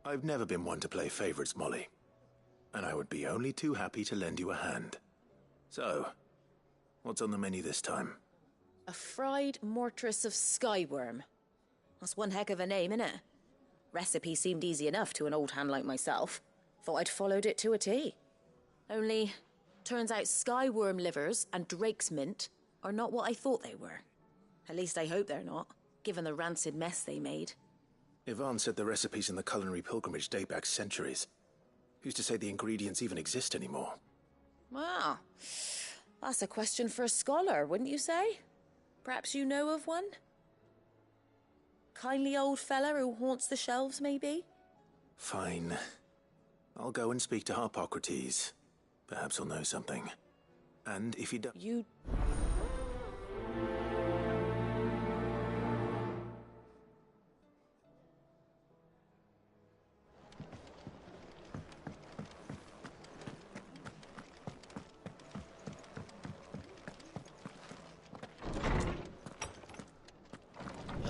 I've never been one to play favorites, Molly. And I would be only too happy to lend you a hand. So, what's on the menu this time? A fried mortress of skyworm. That's one heck of a name, innit? Recipe seemed easy enough to an old hand like myself. Thought I'd followed it to a T. Only, turns out skyworm livers and drake's mint are not what I thought they were. At least I hope they're not, given the rancid mess they made. Yvonne said the recipes in the culinary pilgrimage date back centuries. Who's to say the ingredients even exist anymore? Wow. That's a question for a scholar, wouldn't you say? Perhaps you know of one? Kindly old fella who haunts the shelves, maybe? Fine. I'll go and speak to Harpocrates. Perhaps he'll know something. And if he does... You...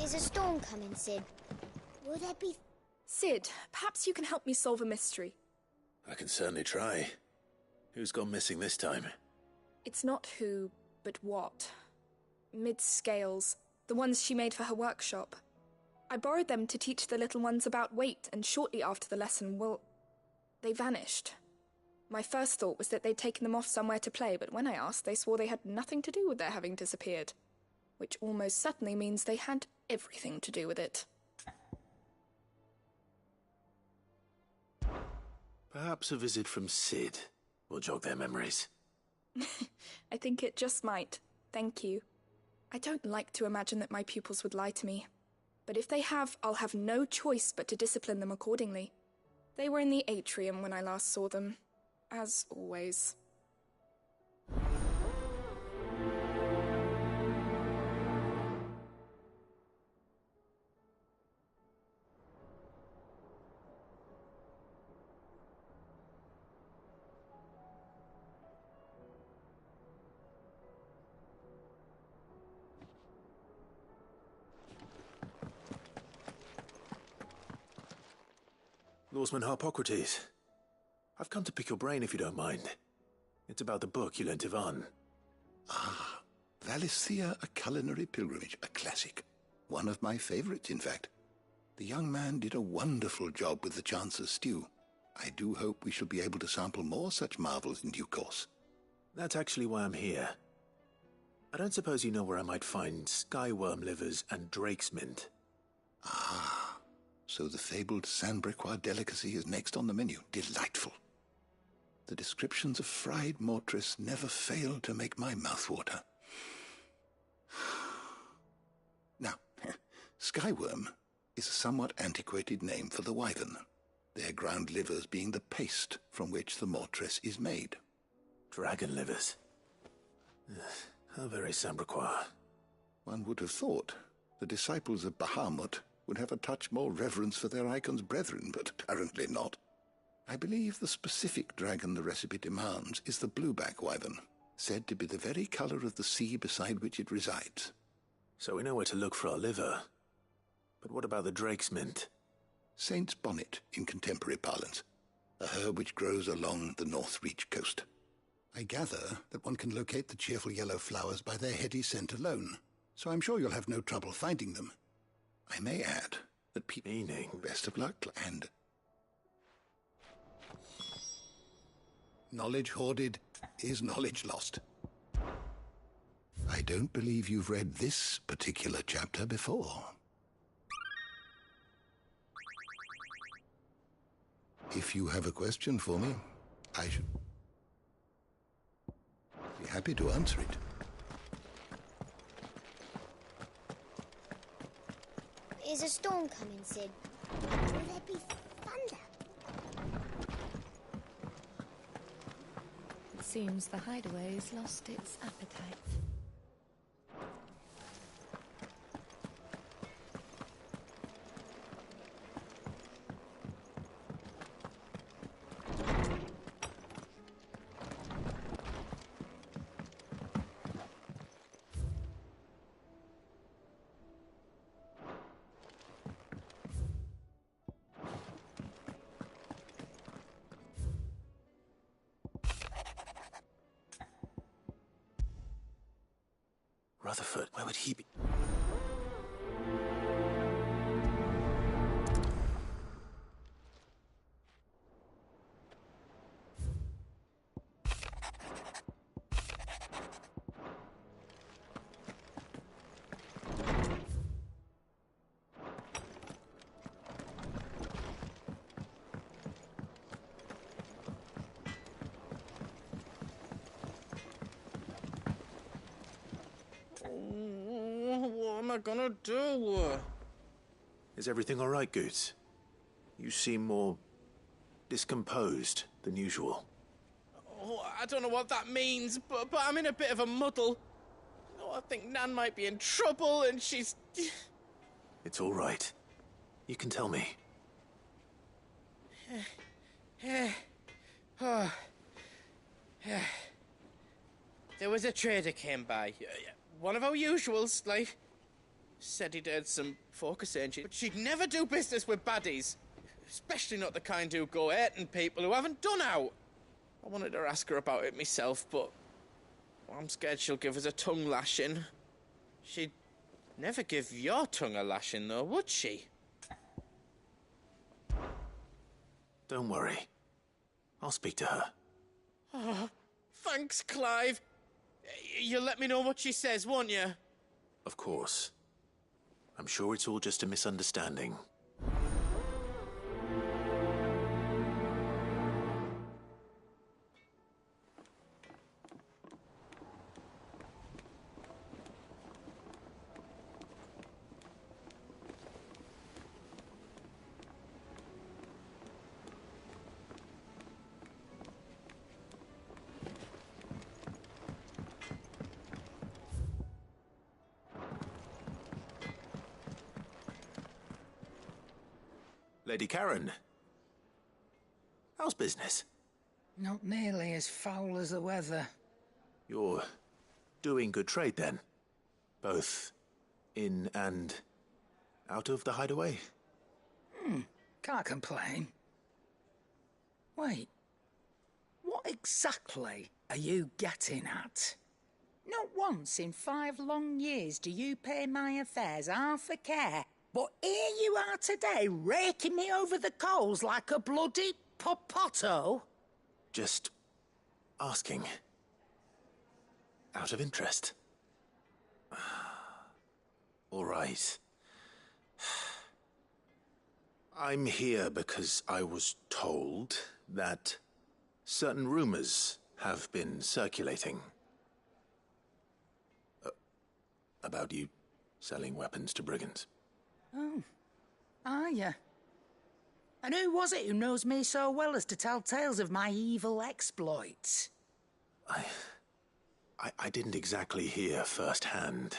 Is a storm coming, Sid? Will there be... Sid, perhaps you can help me solve a mystery. I can certainly try. Who's gone missing this time? It's not who, but what. Mid-scales, the ones she made for her workshop. I borrowed them to teach the little ones about weight, and shortly after the lesson, well, they vanished. My first thought was that they'd taken them off somewhere to play, but when I asked, they swore they had nothing to do with their having disappeared. Which almost certainly means they had everything to do with it. Perhaps a visit from Sid will jog their memories. I think it just might. Thank you. I don't like to imagine that my pupils would lie to me. But if they have, I'll have no choice but to discipline them accordingly. They were in the atrium when I last saw them. As always. Lawsman Harpocrates. I've come to pick your brain if you don't mind. It's about the book you lent Yvonne. Ah, Valisthea, A Culinary Pilgrimage, a classic. One of my favorites, in fact. The young man did a wonderful job with the Chance's stew. I do hope we shall be able to sample more such marvels in due course. That's actually why I'm here. I don't suppose you know where I might find skyworm livers and drake's mint. Ah, so the fabled Sandbrequois delicacy is next on the menu. Delightful. The descriptions of fried mortress never fail to make my mouth water. Now, skyworm is a somewhat antiquated name for the wyvern, their ground livers being the paste from which the mortress is made. Dragon livers. How very Sandbrequois. One would have thought the disciples of Bahamut would have a touch more reverence for their icon's brethren, but apparently not. I believe the specific dragon the recipe demands is the blueback wyvern, said to be the very colour of the sea beside which it resides. So we know where to look for our liver. But what about the drake's mint? Saint's bonnet in contemporary parlance, a herb which grows along the North Reach coast. I gather that one can locate the cheerful yellow flowers by their heady scent alone, so I'm sure you'll have no trouble finding them. I may add that people... Meaning? Best of luck, and... Knowledge hoarded is knowledge lost. I don't believe you've read this particular chapter before. If you have a question for me, I should be happy to answer it. Is a storm coming, Sid? Will there be thunder? It seems the hideaway's lost its appetite. Rutherford, where would he be? What am I gonna do? Is everything all right, Goots? You seem more discomposed than usual. Oh, I don't know what that means, but I'm in a bit of a muddle. Oh, I think Nan might be in trouble, and she's... It's all right. You can tell me. There was a trader came by. One of our usuals, like... Said he'd heard some folk a saying, but she'd never do business with baddies. Especially not the kind who go hurting people who haven't done out. I wanted to ask her about it myself, but... I'm scared she'll give us a tongue lashing. She'd never give your tongue a lashing, though, would she? Don't worry. I'll speak to her. Oh, thanks, Clive. You'll let me know what she says, won't you? Of course. I'm sure it's all just a misunderstanding. Lady Karen, how's business? Not nearly as foul as the weather. You're doing good trade then? Both in and out of the hideaway? Can't complain. Wait, what exactly are you getting at? Not once in 5 long years do you pay my affairs half a care. But here you are today, raking me over the coals like a bloody popoto. Just asking. Out of interest. All right. I'm here because I was told that certain rumors have been circulating. About you selling weapons to brigands. Oh, are you? And who was it who knows me so well as to tell tales of my evil exploits? I didn't exactly hear firsthand.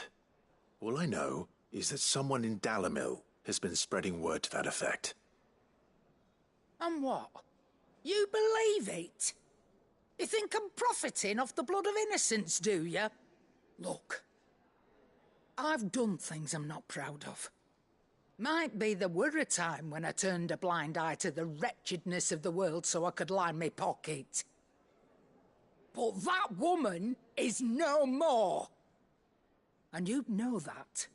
All I know is that someone in Dalamil has been spreading word to that effect. And what? You believe it? You think I'm profiting off the blood of innocents, do you? Look, I've done things I'm not proud of. Might be there were a time when I turned a blind eye to the wretchedness of the world so I could line my pocket. But that woman is no more. And you'd know that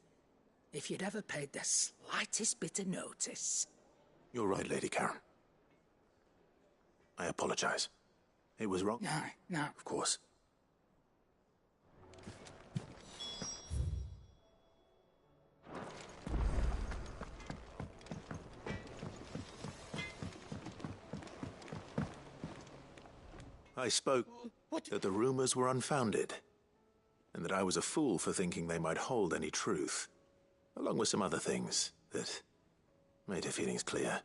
if you'd ever paid the slightest bit of notice. You're right, Lady Karen. I apologize. It was wrong. No. Of course. I spoke that the rumors were unfounded, and that I was a fool for thinking they might hold any truth, along with some other things that made her feelings clear.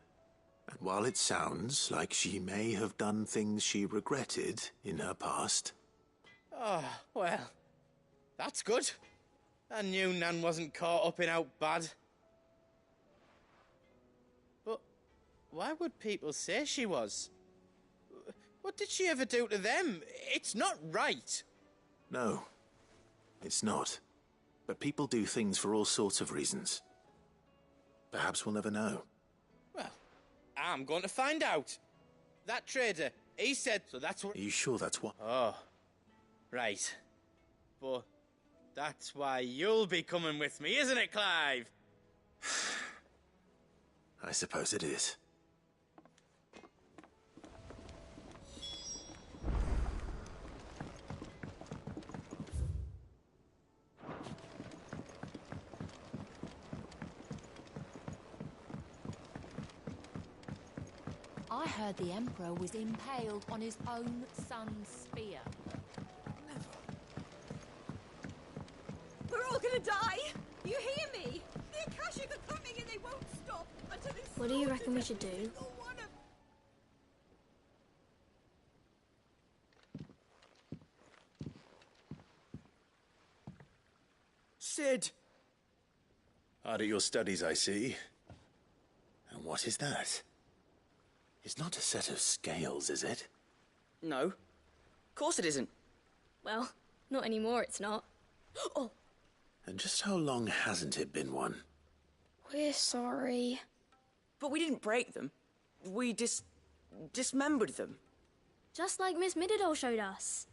And while it sounds like she may have done things she regretted in her past... Oh, well, that's good. I knew Nan wasn't caught up in out bad. But why would people say she was? What did she ever do to them? It's not right. No, it's not. But people do things for all sorts of reasons. Perhaps we'll never know. Well, I'm going to find out. That trader, he said, so that's what... Are you sure that's what... Oh, right. But That's why you'll be coming with me, isn't it, Clive? I suppose it is. I heard the Emperor was impaled on his own son's spear. We're all gonna die! You hear me? The Akashic are coming and they won't stop until they What do you reckon we should do? Sid! Hard at your studies, I see. And what is that? It's not a set of scales, is it? No. Of course it isn't. Well, not anymore, it's not. Oh! And just how long hasn't it been one? We're sorry. But we didn't break them. We dismembered them. Just like Miss Mididol showed us.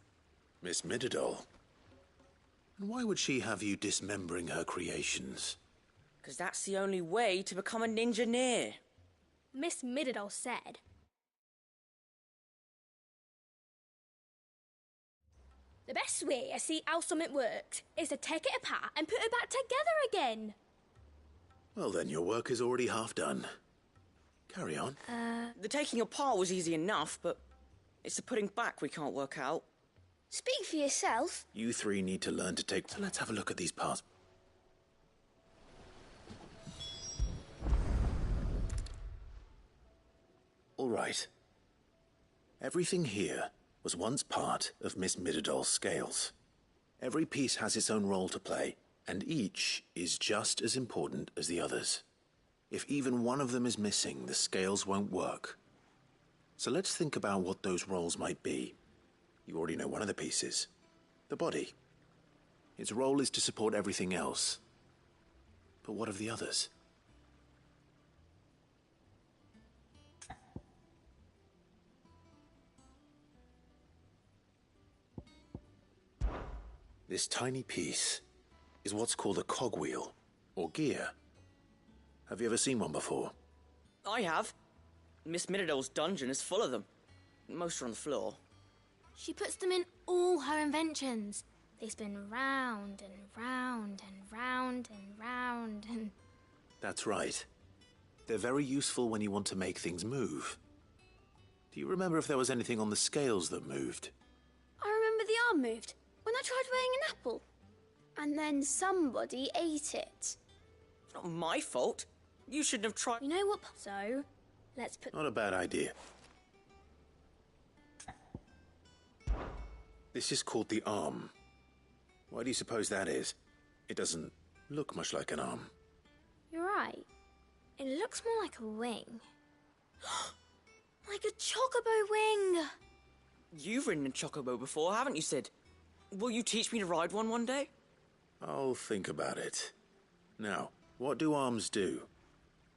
Miss Mididol? And why would she have you dismembering her creations? Because that's the only way to become a ninja-neer. Miss Mididol said. The best way I see how something worked is to take it apart and put it back together again. Well then, your work is already half done. Carry on. The taking apart was easy enough, but it's the putting back we can't work out. Speak for yourself. You three need to learn to take... So let's have a look at these parts. All right. Everything here was once part of Miss Mididol's scales. Every piece has its own role to play, and each is just as important as the others. If even one of them is missing, the scales won't work. So let's think about what those roles might be. You already know one of the pieces. The body. Its role is to support everything else. But what of the others? This tiny piece is what's called a cogwheel, or gear. Have you ever seen one before? I have. Miss Mididol's dungeon is full of them. Most are on the floor. She puts them in all her inventions. They spin round and round and round and round and... That's right. They're very useful when you want to make things move. Do you remember if there was anything on the scales that moved? I remember the arm moved when I tried weighing an apple. And then somebody ate it. It's not my fault. You shouldn't have tried. You know what? So, let's put... Not a bad idea. This is called the arm. Why do you suppose that is? It doesn't look much like an arm. You're right. It looks more like a wing. Like a chocobo wing! You've ridden a chocobo before, haven't you, Sid? Will you teach me to ride one day? I'll think about it. Now, what do arms do?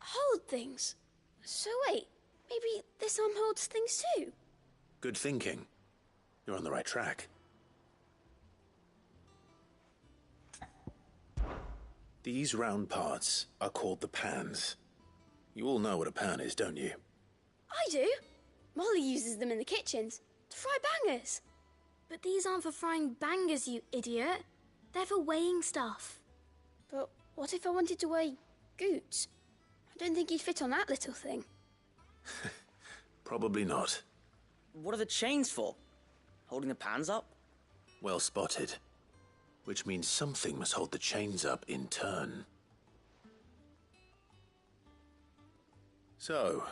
Hold things. So wait, maybe this arm holds things too? Good thinking. You're on the right track. These round parts are called the pans. You all know what a pan is, don't you? I do. Molly uses them in the kitchens to fry bangers. But these aren't for frying bangers, you idiot. They're for weighing stuff. But what if I wanted to weigh goods? I don't think you'd fit on that little thing. Probably not. What are the chains for? Holding the pans up? Well spotted. Which means something must hold the chains up in turn. So,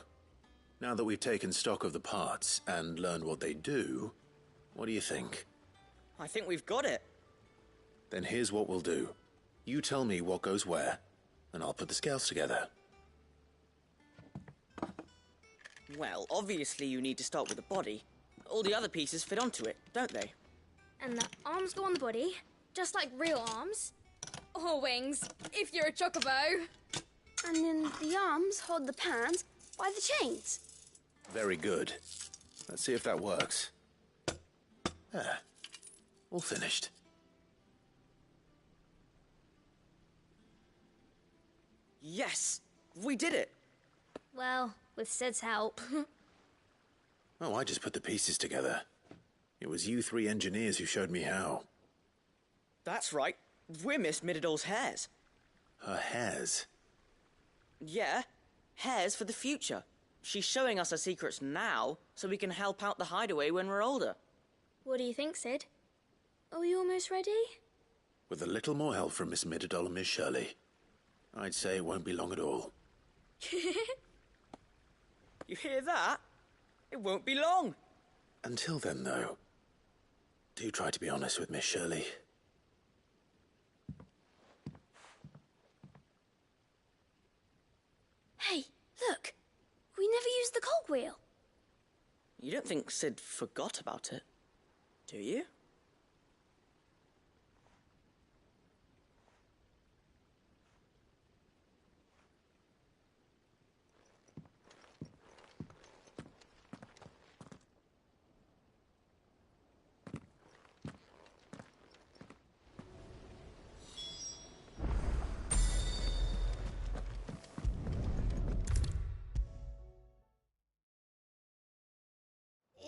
now that we've taken stock of the parts and learned what they do, what do you think? I think we've got it. Then here's what we'll do. You tell me what goes where, and I'll put the scales together. Well, obviously you need to start with the body. All the other pieces fit onto it, don't they? And the arms go on the body, just like real arms. Or wings, if you're a chocobo. And then the arms hold the pans by the chains. Very good. Let's see if that works. There. All finished. Yes! We did it! Well, with Sid's help. Oh, I just put the pieces together. It was you three engineers who showed me how. That's right. We're Miss Mididol's hairs. Her hairs? Yeah, hairs for the future. She's showing us her secrets now, so we can help out the hideaway when we're older. What do you think, Sid? Are we almost ready? With a little more help from Miss Mididol and Miss Shirley, I'd say it won't be long at all. You hear that? It won't be long. Until then, though, do try to be honest with Miss Shirley. Hey, look! We never used the cogwheel. You don't think Sid forgot about it, do you?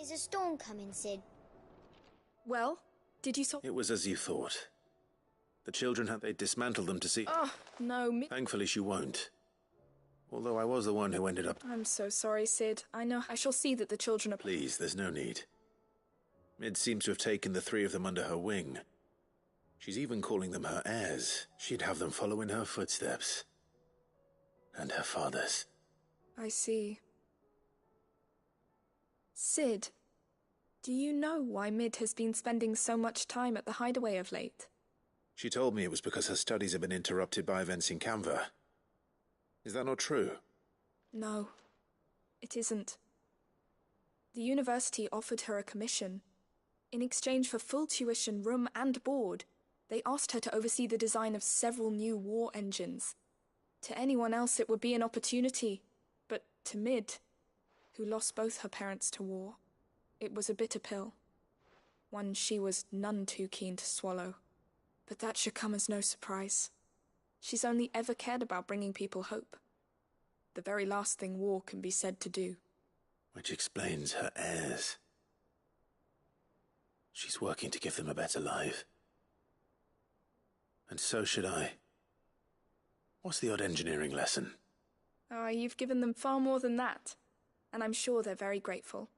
Is a storm coming, Sid? Well, did you It was as you thought. The children had they dismantled them to see... Oh, no, Thankfully she won't. Although I was the one who ended up... I'm so sorry, Sid. I know. I shall see that the children are... Please, there's no need. Mid seems to have taken the three of them under her wing. She's even calling them her heirs. She'd have them follow in her footsteps. And her father's. I see. Sid, do you know why Mid has been spending so much time at the hideaway of late? She told me it was because her studies have been interrupted by events in Canva. Is that not true? No, it isn't. The university offered her a commission. In exchange for full tuition, room and board, they asked her to oversee the design of several new war engines. To anyone else it would be an opportunity, but to Mid, who lost both her parents to war, it was a bitter pill. One she was none too keen to swallow. But that should come as no surprise. She's only ever cared about bringing people hope. The very last thing war can be said to do. Which explains her heirs. She's working to give them a better life. And so should I. What's the odd engineering lesson? Oh, you've given them far more than that. And I'm sure they're very grateful.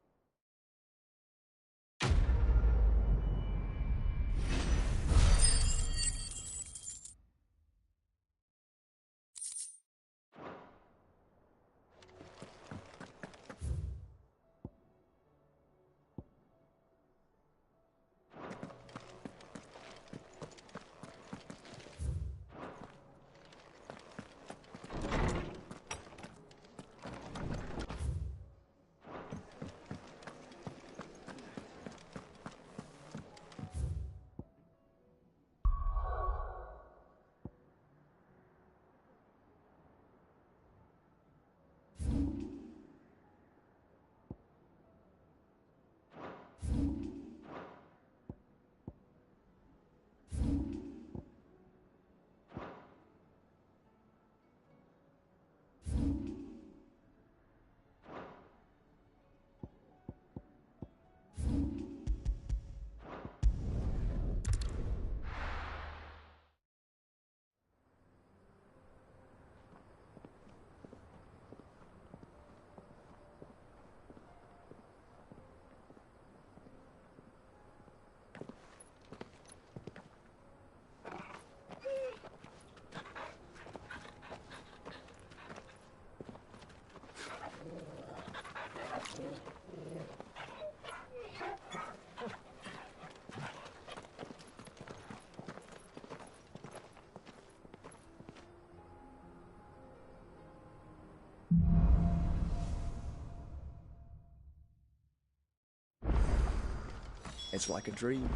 It's like a dream.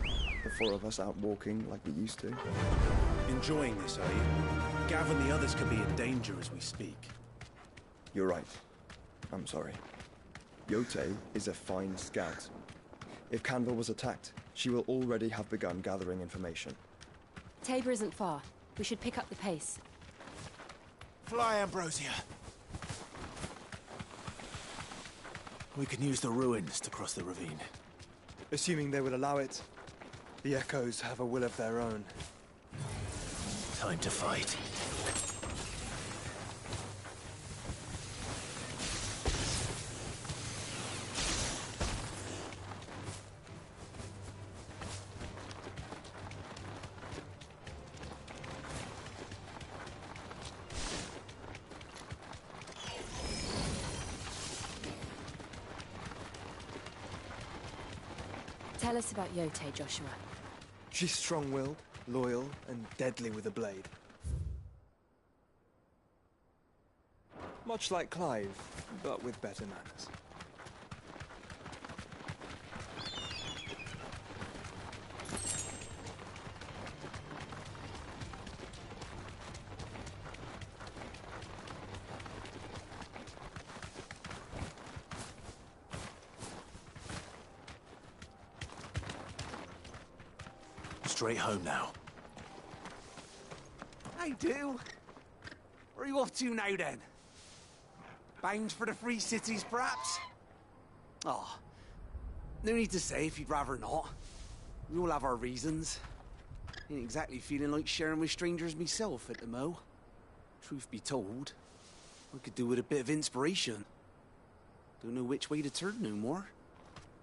The four of us out walking like we used to. Enjoying this, are you? Gav and the others could be in danger as we speak. You're right. I'm sorry. Yote is a fine scout. If Canva was attacked, she will already have begun gathering information. Tabor isn't far. We should pick up the pace. Fly, Ambrosia. We can use the ruins to cross the ravine. Assuming they will allow it. The Echoes have a will of their own. Time to fight. Tell us about Yote, Joshua. She's strong-willed, loyal, and deadly with a blade. Much like Clive, but with better manners. Straight home now. I do. Where are you off to now, then? Bound for the Free Cities, perhaps? Oh, no need to say if you'd rather not. We all have our reasons. Ain't exactly feeling like sharing with strangers myself at the mo. Truth be told, I could do with a bit of inspiration. Don't know which way to turn no more.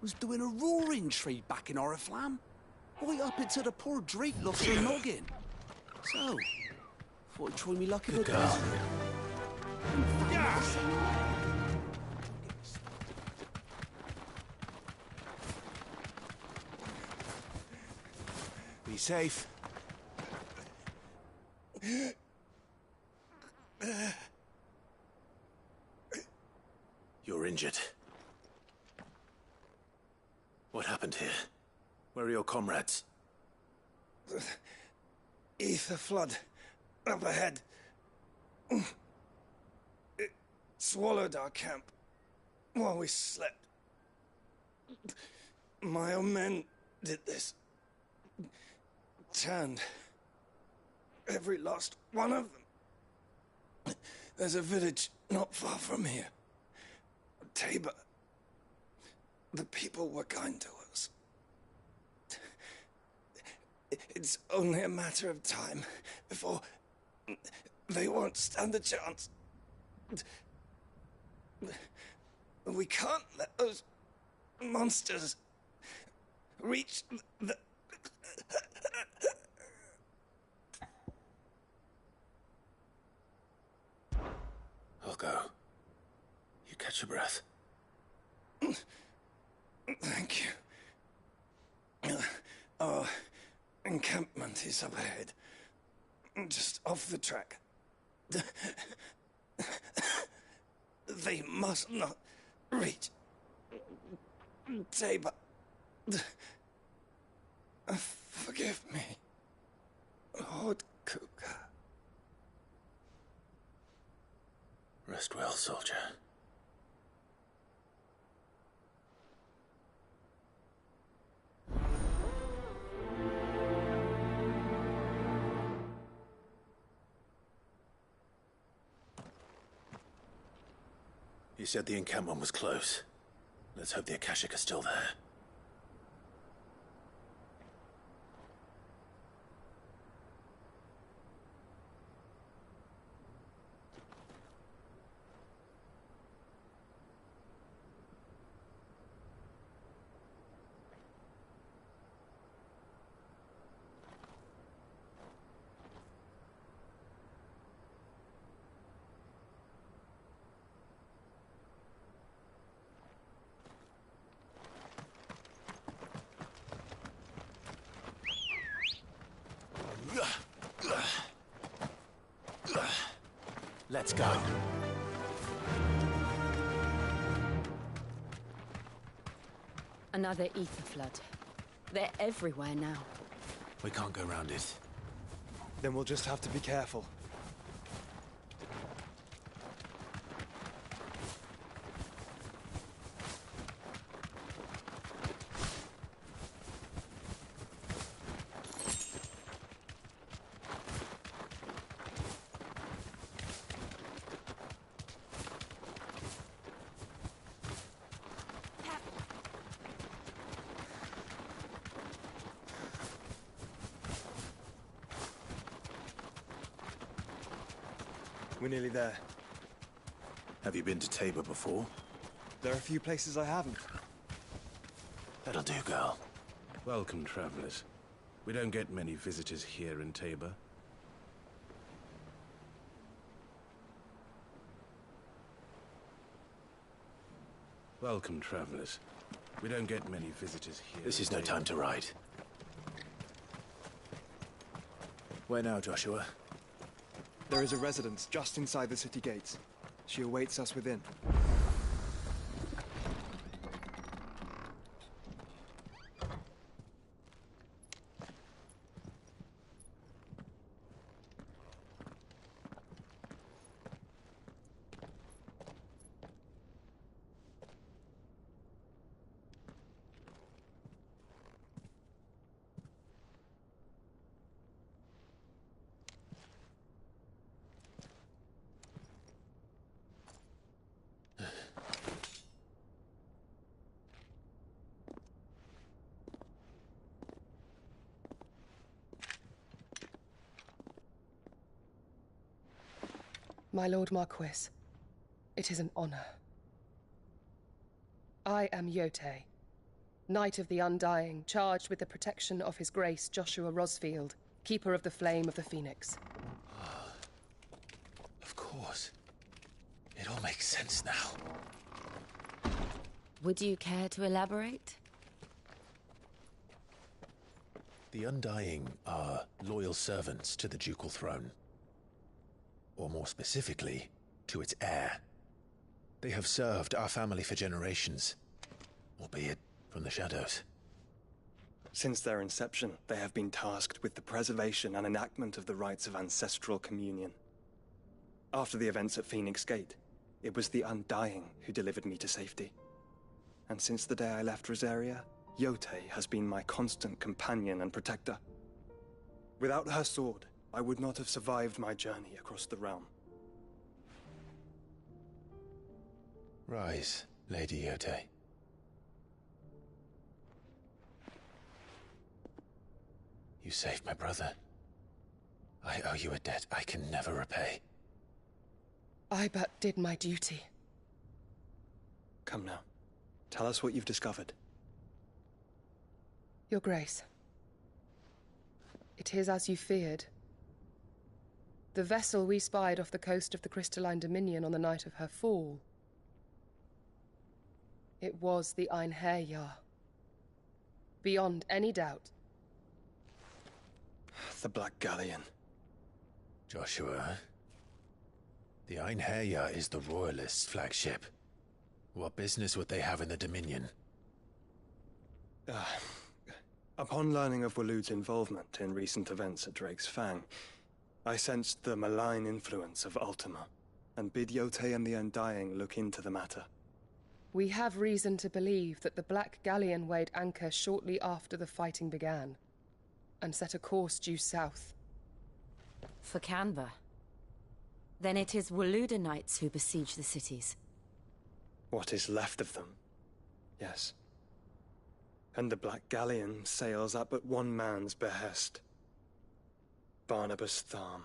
Was doing a roaring trade back in Oriflamme. Right up until the poor Drake lost her noggin. So, thought I'd try me luck in the desert. Be safe. You're injured. What happened here? Where are your comrades? Ether flood. Up ahead. It swallowed our camp while we slept. My own men did this. Turned every last one of them. There's a village not far from here. Tabor. The people were kind to us. It's only a matter of time before they won't stand a chance. We can't let those monsters reach the... I'll go. You catch your breath. Thank you. Our encampment is up ahead. Just off the track. They must not reach Tabor. Forgive me, Lord Kuka. Rest well, soldier. You said the encampment was close. Let's hope the Akashic are still there. Let's go. Another ether flood. They're everywhere now. We can't go round it. Then we'll just have to be careful. We're nearly there. Have you been to Tabor before? There are a few places I haven't. That'll do, girl. Welcome, travelers. We don't get many visitors here in Tabor. Welcome, travelers. We don't get many visitors here. This is no time to ride. Where now, Joshua? There is a residence just inside the city gates. She awaits us within. My Lord Marquis, it is an honor. I am Yotei, Knight of the Undying, charged with the protection of His Grace Joshua Rosfield, Keeper of the Flame of the Phoenix. Of course. It all makes sense now. Would you care to elaborate? The Undying are loyal servants to the ducal throne. Or more specifically, to its heir. They have served our family for generations, albeit from the shadows. Since their inception, they have been tasked with the preservation and enactment of the rites of ancestral communion. After the events at Phoenix Gate, it was the Undying who delivered me to safety. And since the day I left Rosaria, Yotei has been my constant companion and protector. Without her sword, I would not have survived my journey across the realm. Rise, Lady Yotei. You saved my brother. I owe you a debt I can never repay. I but did my duty. Come now. Tell us what you've discovered. Your Grace. It is as you feared. The vessel we spied off the coast of the Crystalline Dominion on the night of her fall. It was the Einherjar. Beyond any doubt. The Black Galleon. Joshua, the Einherjar is the Royalists' flagship. What business would they have in the Dominion? Upon learning of Waloed's involvement in recent events at Drake's Fang, I sensed the malign influence of Ultima, and bid Yotei and the Undying look into the matter. We have reason to believe that the Black Galleon weighed anchor shortly after the fighting began, and set a course due south. For Canva. Then it is Waloed Knights who besiege the cities. What is left of them, yes. And the Black Galleon sails at but one man's behest. Barnabas Tharm.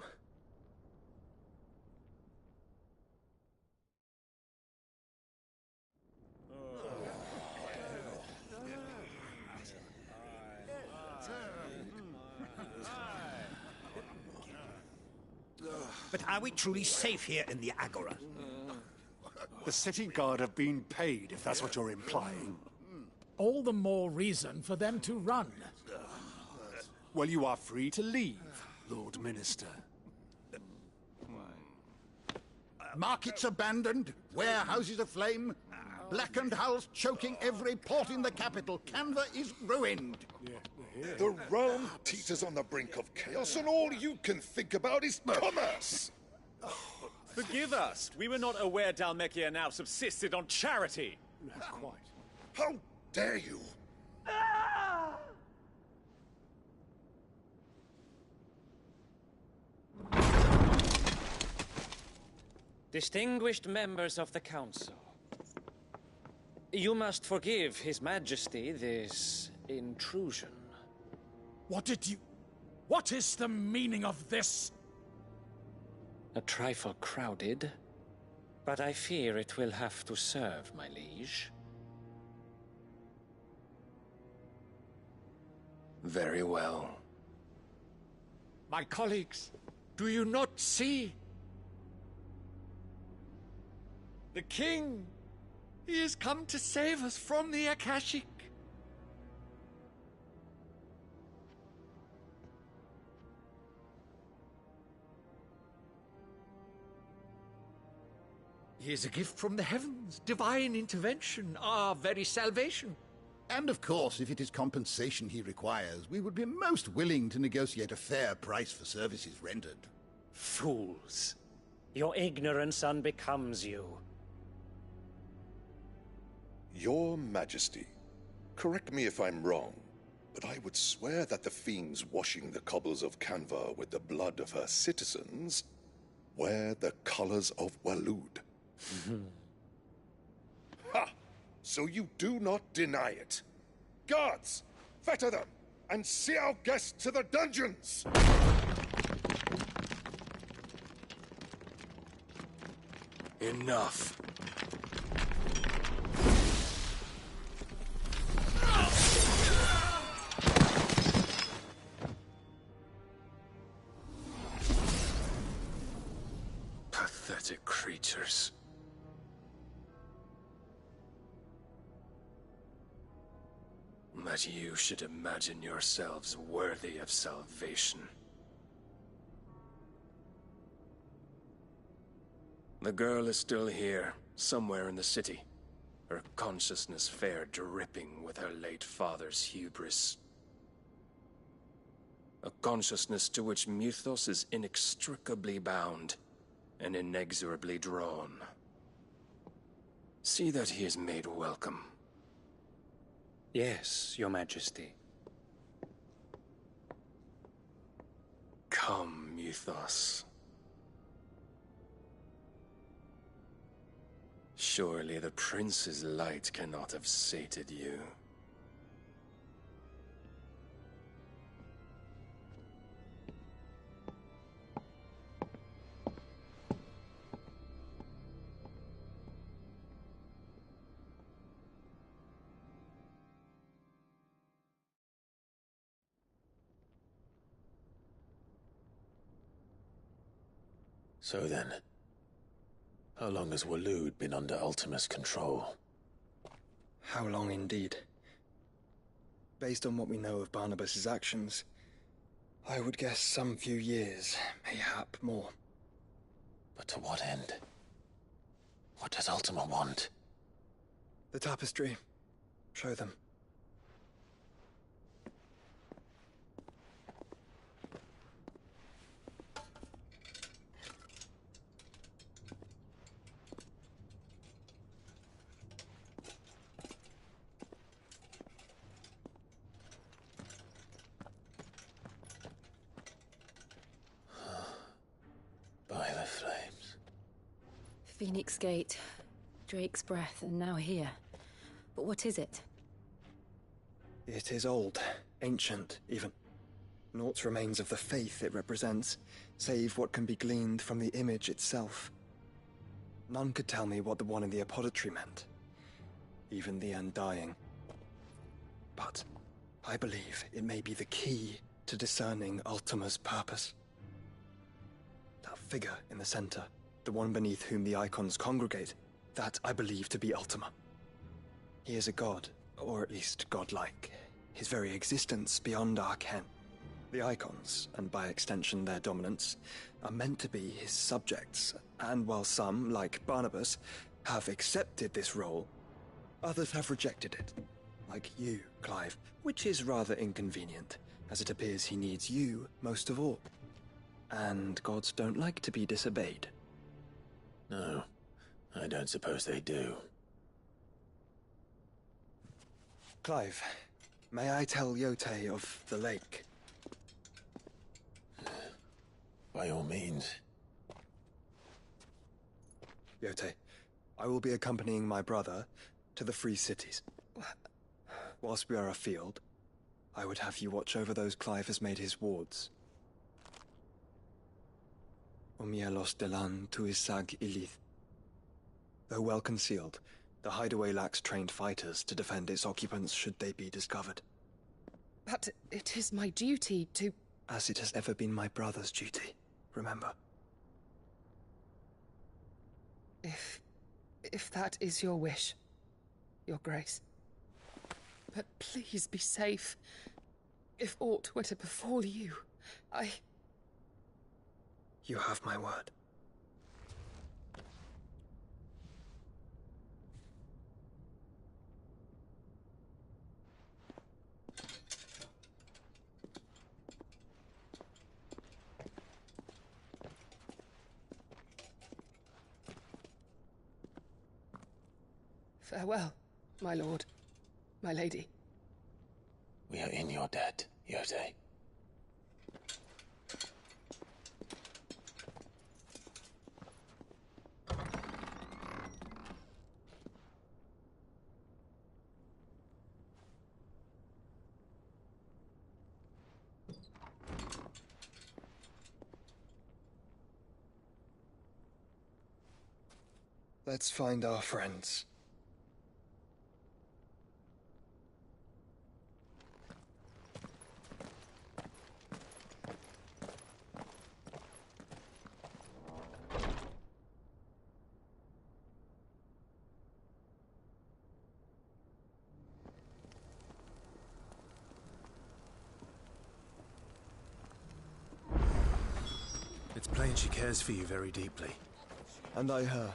But are we truly safe here in the Agora? The city guard have been paid, if that's what you're implying. All the more reason for them to run. Well, you are free to leave, Lord Minister. Markets abandoned, warehouses aflame, blackened hulls choking every port in the capital. Canva is ruined. The realm teeters on the brink of chaos, and all you can think about is commerce. Forgive us. We were not aware Dhalmekia now subsisted on charity. Not quite. How dare you? Distinguished members of the Council, you must forgive His Majesty this intrusion. What is the meaning of this? A trifle crowded, but I fear it will have to serve, my liege. Very well. My colleagues, do you not see? The king! He has come to save us from the Akashic. He is a gift from the heavens, divine intervention, our very salvation. And of course, if it is compensation he requires, we would be most willing to negotiate a fair price for services rendered. Fools! Your ignorance unbecomes you. Your Majesty, correct me if I'm wrong, but I would swear that the fiends washing the cobbles of Canva with the blood of her citizens wear the colors of Waloed. Ha! So you do not deny it. Guards, fetter them, and see our guests to the dungeons! Enough. Pathetic creatures. That you should imagine yourselves worthy of salvation. The girl is still here, somewhere in the city, her consciousness fair dripping with her late father's hubris. A consciousness to which Mythos is inextricably bound and inexorably drawn. See that he is made welcome. Yes, Your Majesty. Come, Mythos. Surely the prince's light cannot have sated you. So then, how long has Waloed been under Ultima's control? How long indeed? Based on what we know of Barnabas's actions, I would guess some few years, mayhap more. But to what end? What does Ultima want? The tapestry. Show them. By the flames. Phoenix Gate, Drake's Breath, and now here. But what is it? It is old, ancient, even. Naught remains of the faith it represents, save what can be gleaned from the image itself. None could tell me what the one in the apothecary meant. Even the Undying. But I believe it may be the key to discerning Ultima's purpose. That figure in the center, the one beneath whom the icons congregate, that I believe to be Ultima. He is a god, or at least godlike, his very existence beyond our ken. The icons, and by extension their dominants, are meant to be his subjects, and while some, like Barnabas, have accepted this role, others have rejected it. Like you, Clive, which is rather inconvenient, as it appears he needs you most of all. And gods don't like to be disobeyed. No, I don't suppose they do. Clive, may I tell Yote of the lake? By all means. Yote, I will be accompanying my brother to the Free Cities. Whilst we are afield, I would have you watch over those Clive has made his wards. Omielos delan tuisag ilith. Though well concealed, the hideaway lacks trained fighters to defend its occupants should they be discovered. But it is my duty to... As it has ever been my brother's duty, remember. If that is your wish, Your Grace. But please be safe. If aught were to befall you, You have my word. Farewell, my lord, my lady. We are in your debt, Yode. Let's find our friends. It's plain she cares for you very deeply. And I her,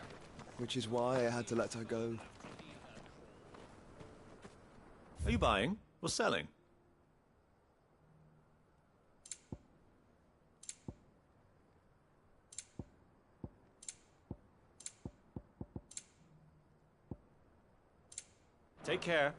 which is why I had to let her go. Are you buying or selling? Take care.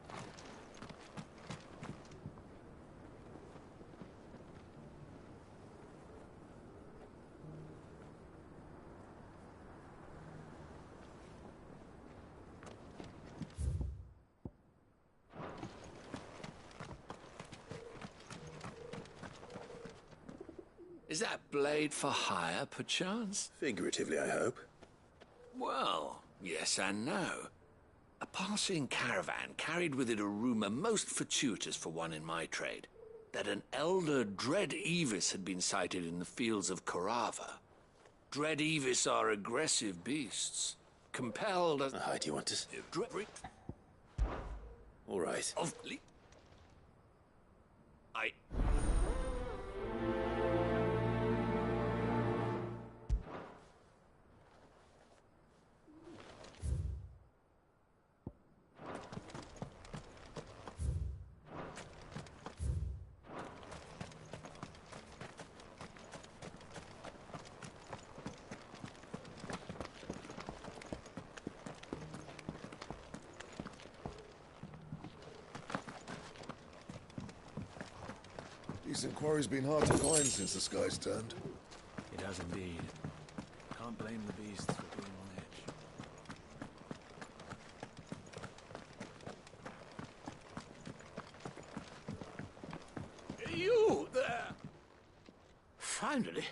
Is that blade for hire, perchance? Figuratively, I hope. Well, yes and no. A passing caravan carried with it a rumor most fortuitous for one in my trade, that an elder Dread Evis had been sighted in the fields of Korava. Dread Evis are aggressive beasts, compelled as... Do you want to... All right. Decent quarry's been hard to find since the sky's turned. It has indeed. Can't blame the beasts for being on edge. You there! Finally.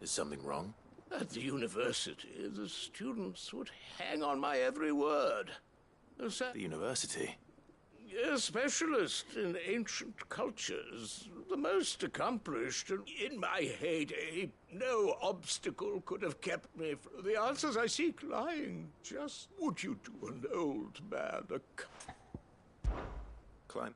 Is something wrong? At the university, the students would hang on my every word. The university? A specialist in ancient cultures, the most accomplished, and in my heyday, no obstacle could have kept me from the answers I seek lying. Just would you to an old man, Climb.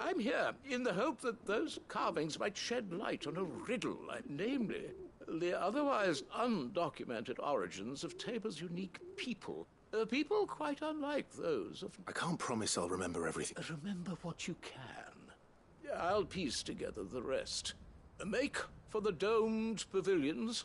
I'm here in the hope that those carvings might shed light on a riddle, namely, the otherwise undocumented origins of Tabor's unique people. People quite unlike those of... I can't promise I'll remember everything. Remember what you can. I'll piece together the rest. Make for the domed pavilions.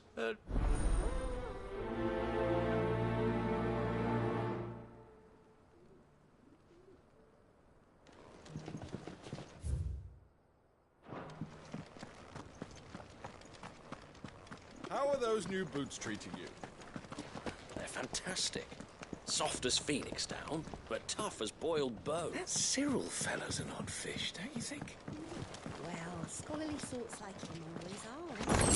How are those new boots treating you? They're fantastic. Soft as phoenix down, but tough as boiled bow. That Cyril fellow's an odd fish, don't you think? Well, scholarly sorts like him always are.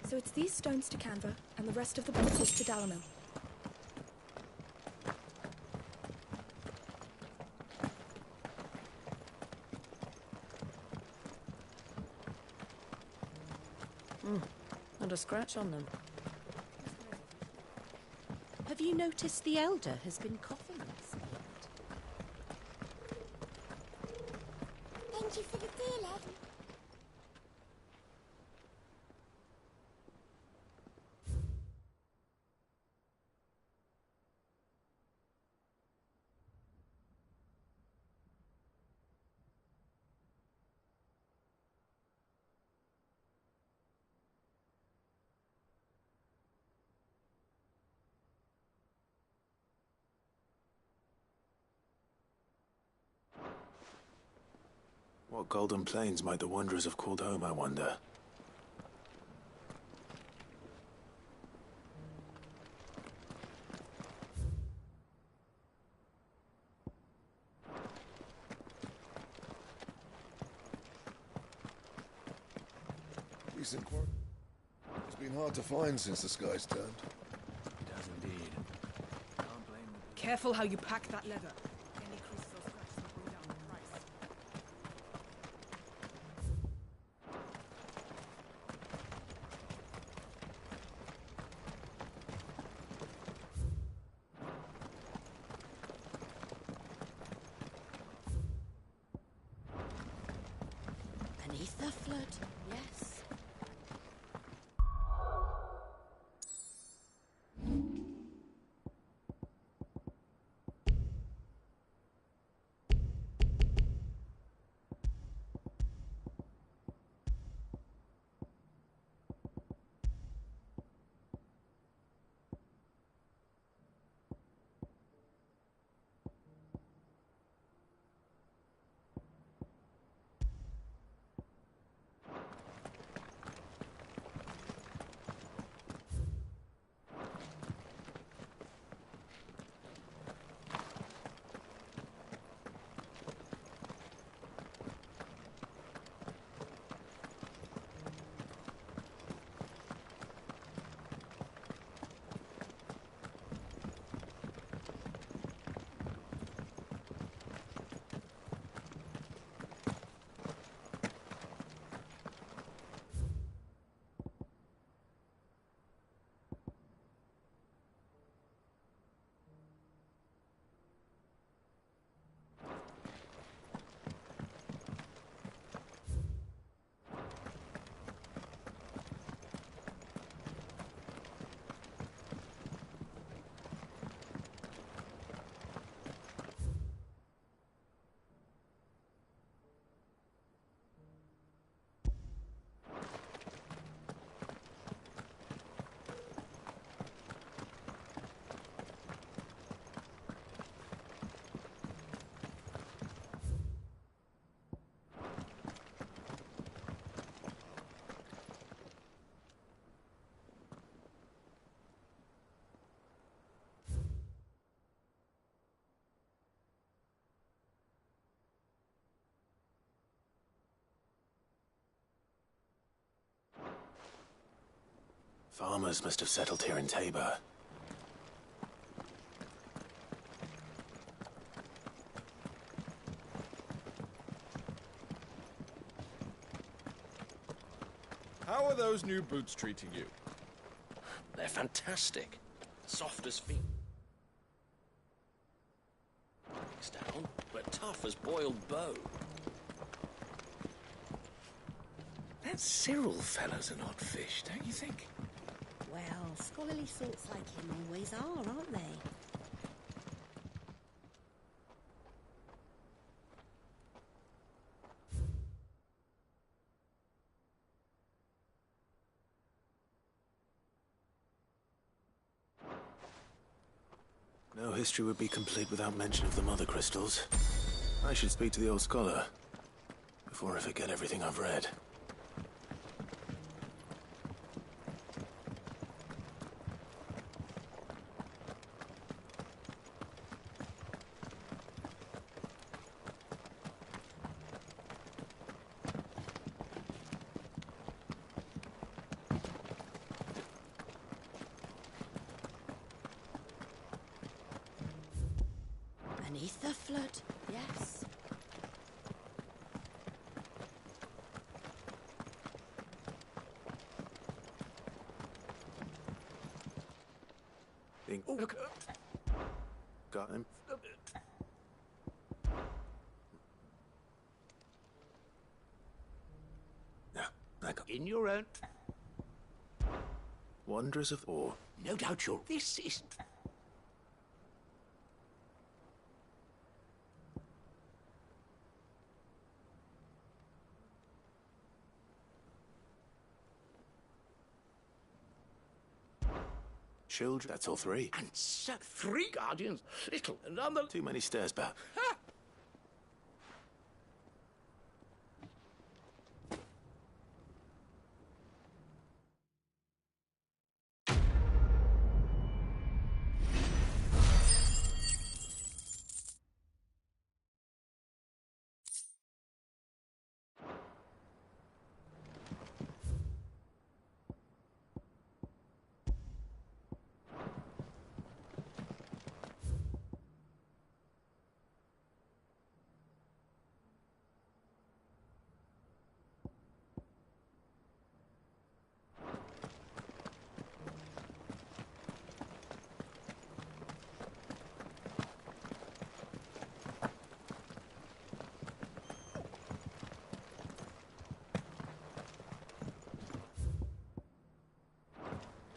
So it's these stones to Canva, and the rest of the boxes to Dalamil. Not a scratch on them. Have you noticed the Elder has been coughing less? Thank you for the deal, Ed. What golden plains might the Wanderers have called home, I wonder? Decent quarry. It's been hard to find since the skies turned. It has indeed. Can't blame them. Careful how you pack that leather. Any crystal scratch will bring down the price. Beneath the flood, yes. Farmers must have settled here in Tabor. How are those new boots treating you? They're fantastic. Soft as phoenix down, but tough as boiled bow. That Cyril fellow's an odd fish, don't you think? Well, scholarly sorts like him always are, aren't they? No history would be complete without mention of the mother crystals. I should speak to the old scholar. before I forget everything I've read. Beneath the flood, yes. Got him. Now, I got In your own... Wonders of Awe. No doubt you'll... This is... Children, that's all three. And so, 3 guardians, little and on the... Too many stairs, Bat.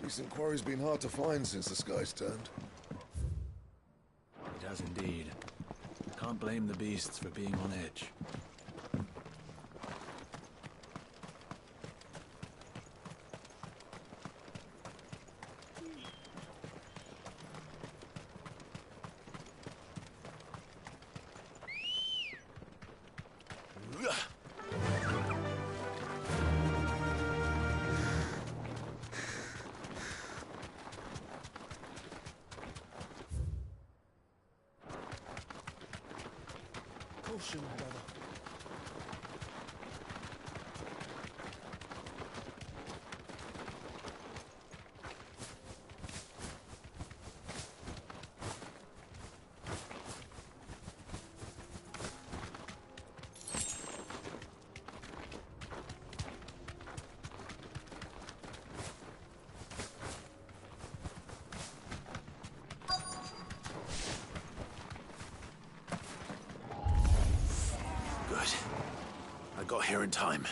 Decent quarry's been hard to find since the skies turned. It has indeed. Can't blame the beasts for being on edge. Caution, brother. I got here in time.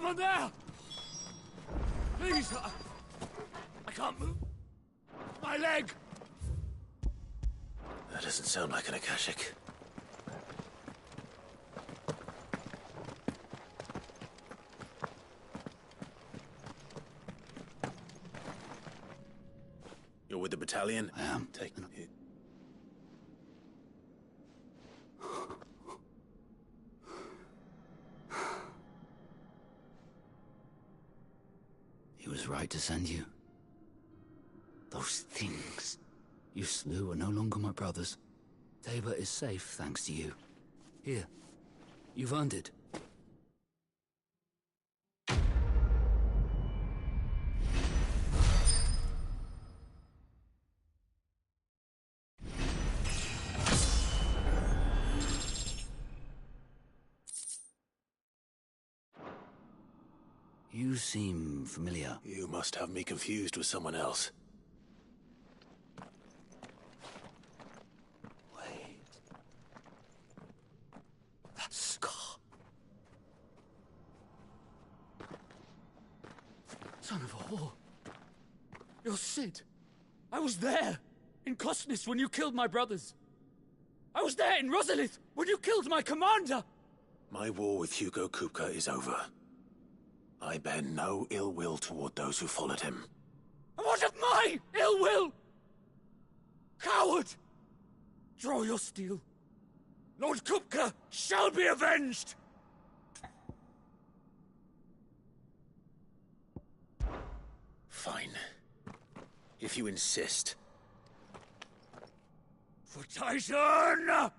Someone there! Please! I can't move. My leg! That doesn't sound like an Akashic. You're with the battalion? I am. Take it. He was right to send you. Those things you slew are no longer my brothers. Tabor is safe thanks to you. Here, you've earned it. You seem familiar. You must have me confused with someone else. Wait. That scar. Son of a whore. You're Sid. I was there, in Cosnis, when you killed my brothers. I was there in Rosalith, when you killed my commander! My war with Hugo Kupka is over. I bear no ill will toward those who followed him. And what of my ill will? Coward! Draw your steel. Lord Kupka shall be avenged! Fine. If you insist. For Titan!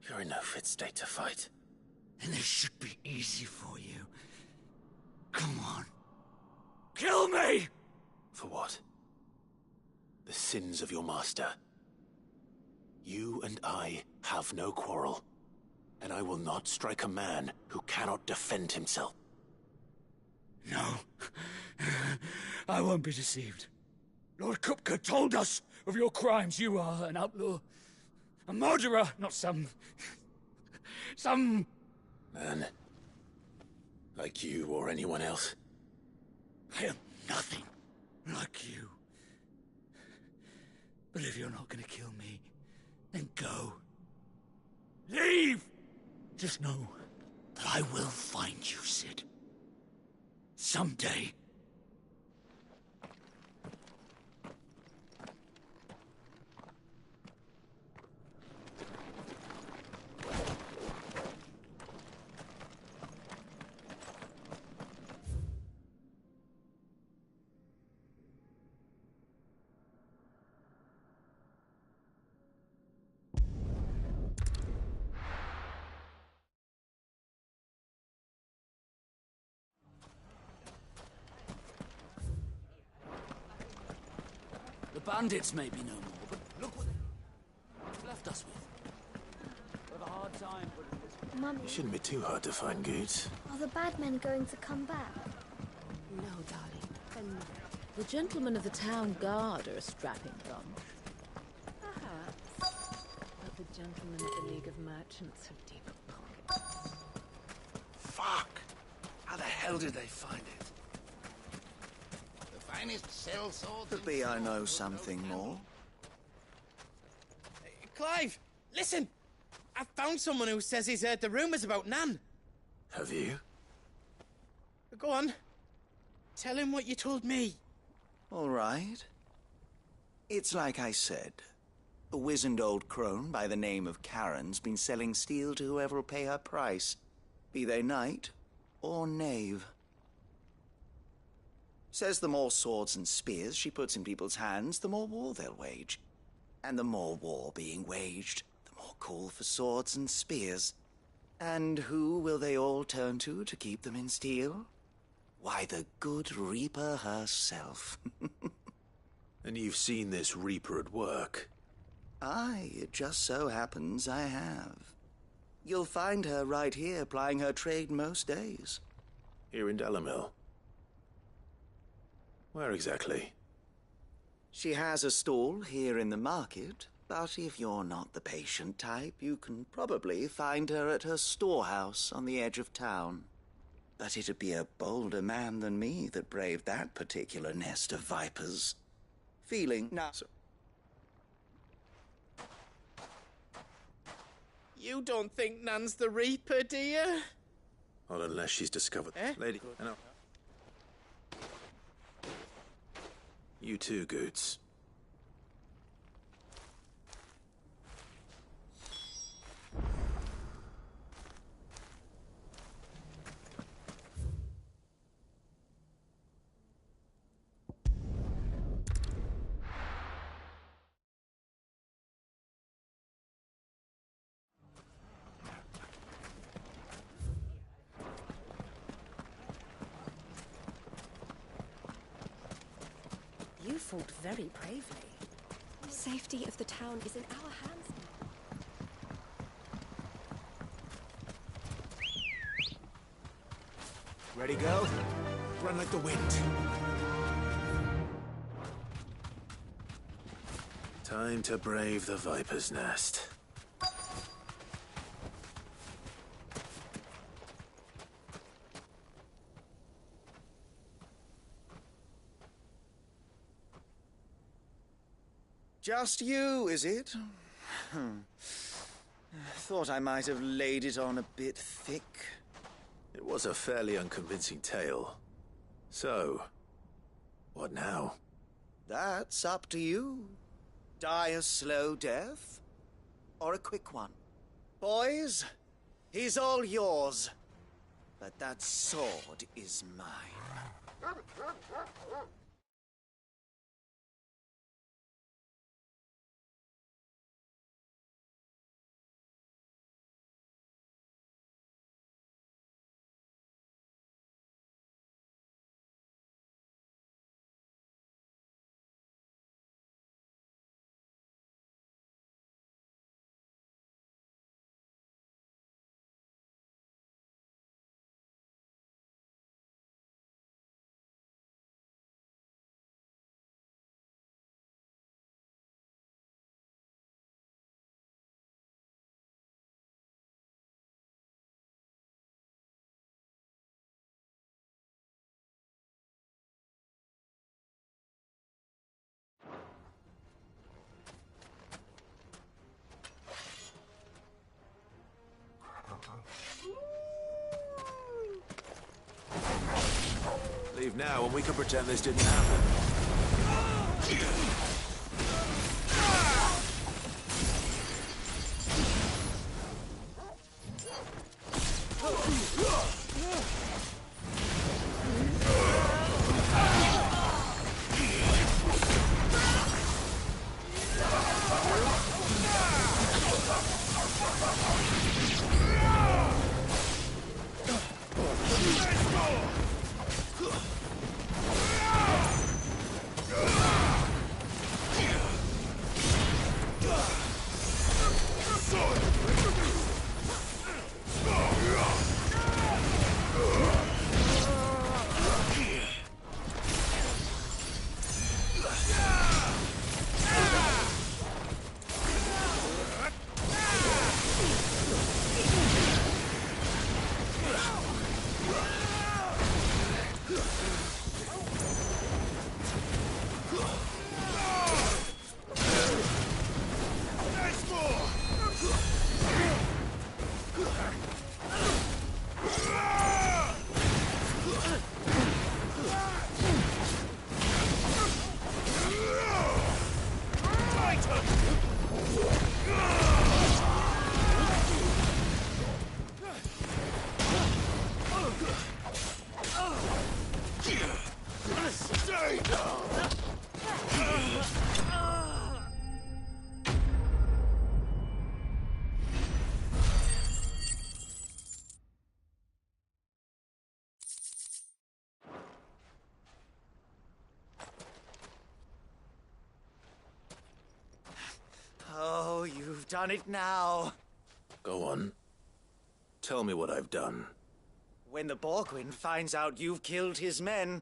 You're in no fit state to fight. And this should be easy for you. Come on. Kill me! For what? The sins of your master. You and I have no quarrel, and I will not strike a man who cannot defend himself. No. I won't be deceived. Lord Kupka told us of your crimes. You are an outlaw. A murderer, not some Man. Like you or anyone else. I am nothing like you. But if you're not gonna kill me, then go. Leave! Just know that I will find you, Sid. Someday. The bandits may be no more, but look what they've left us with. We have a hard time putting this... Mummy, It shouldn't be too hard to find goods. are the bad men going to come back? No, darling. The gentlemen of the town guard are a strapping bunch. Perhaps. But the gentlemen of the League of Merchants have deeper pockets. Fuck! How the hell did they find it? The finest sell swords... Could be I know something more. Clive, listen! I found someone who says he's heard the rumours about Nan. Have you? Go on. Tell him what you told me. All right. It's like I said. A wizened old crone by the name of Karen's been selling steel to whoever will pay her price, be they knight or knave. Says the more swords and spears she puts in people's hands, the more war they'll wage. And the more war being waged, the more call for swords and spears. And who will they all turn to keep them in steel? Why, the good Reaper herself. And you've seen this Reaper at work? Aye, it just so happens I have. You'll find her right here plying her trade most days. Here in Delamil? Where exactly? She has a stall here in the market, but if you're not the patient type, you can probably find her at her storehouse on the edge of town. But it'd be a bolder man than me that braved that particular nest of vipers. Feeling now. You don't think Nan's the Reaper, do you? Not unless she's discovered. Lady, no. You too, Goots. You fought very bravely. The safety of the town is in our hands now. Ready, girl? Run like the wind. Time to brave the Viper's Nest. Just you, is it? Thought I might have laid it on a bit thick. It was a fairly unconvincing tale. So, what now? That's up to you. Die a slow death, or a quick one. Boys, he's all yours. But that sword is mine. Leave now and we can pretend this didn't happen. Oh, you've done it now. Go on. Tell me what I've done. When the Borgwyn finds out you've killed his men,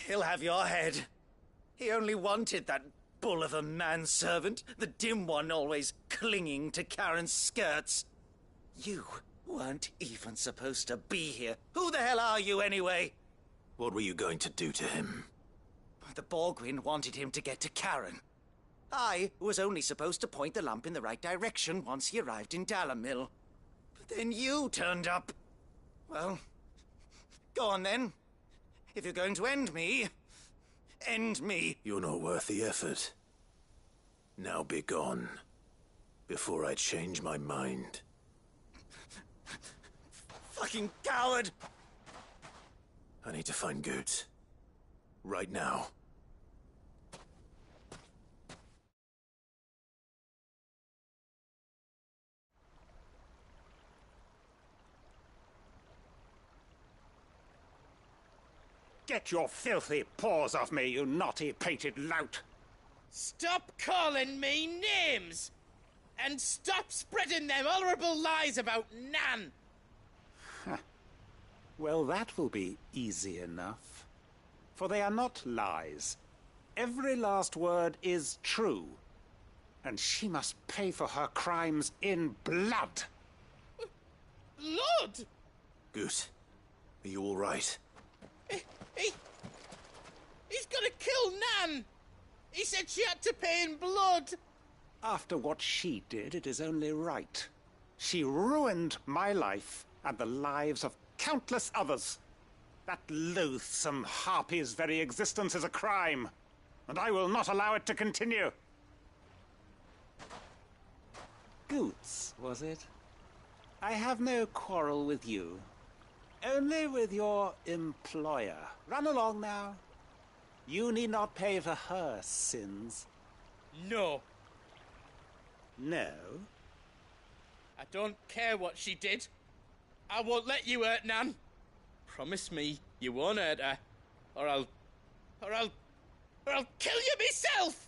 He'll have your head. He only wanted that bull of a manservant, the dim one always clinging to Karen's skirts. You weren't even supposed to be here. Who the hell are you, anyway? What were you going to do to him? The Borgwyn wanted him to get to Karen. I was only supposed to point the lamp in the right direction once he arrived in Dalamil. But then you turned up. Well, go on then. If you're going to end me, end me. You're not worth the effort. Now be gone, before I change my mind. Fucking coward! I need to find Goots. Right now. Get your filthy paws off me, you naughty painted lout! Stop calling me names! And stop spreading them horrible lies about Nan! Well, that will be easy enough. For they are not lies. Every last word is true. And she must pay for her crimes in blood. Blood? Goot, are you all right? He's gonna kill Nan! He said she had to pay in blood! After what she did, it is only right. She ruined my life and the lives of countless others. That loathsome harpy's very existence is a crime, and I will not allow it to continue. Goots, was it? I have no quarrel with you. Only with your employer. Run along now. You need not pay for her sins. No. No? I don't care what she did. I won't let you hurt Nan. Promise me you won't hurt her, or I'll kill you myself!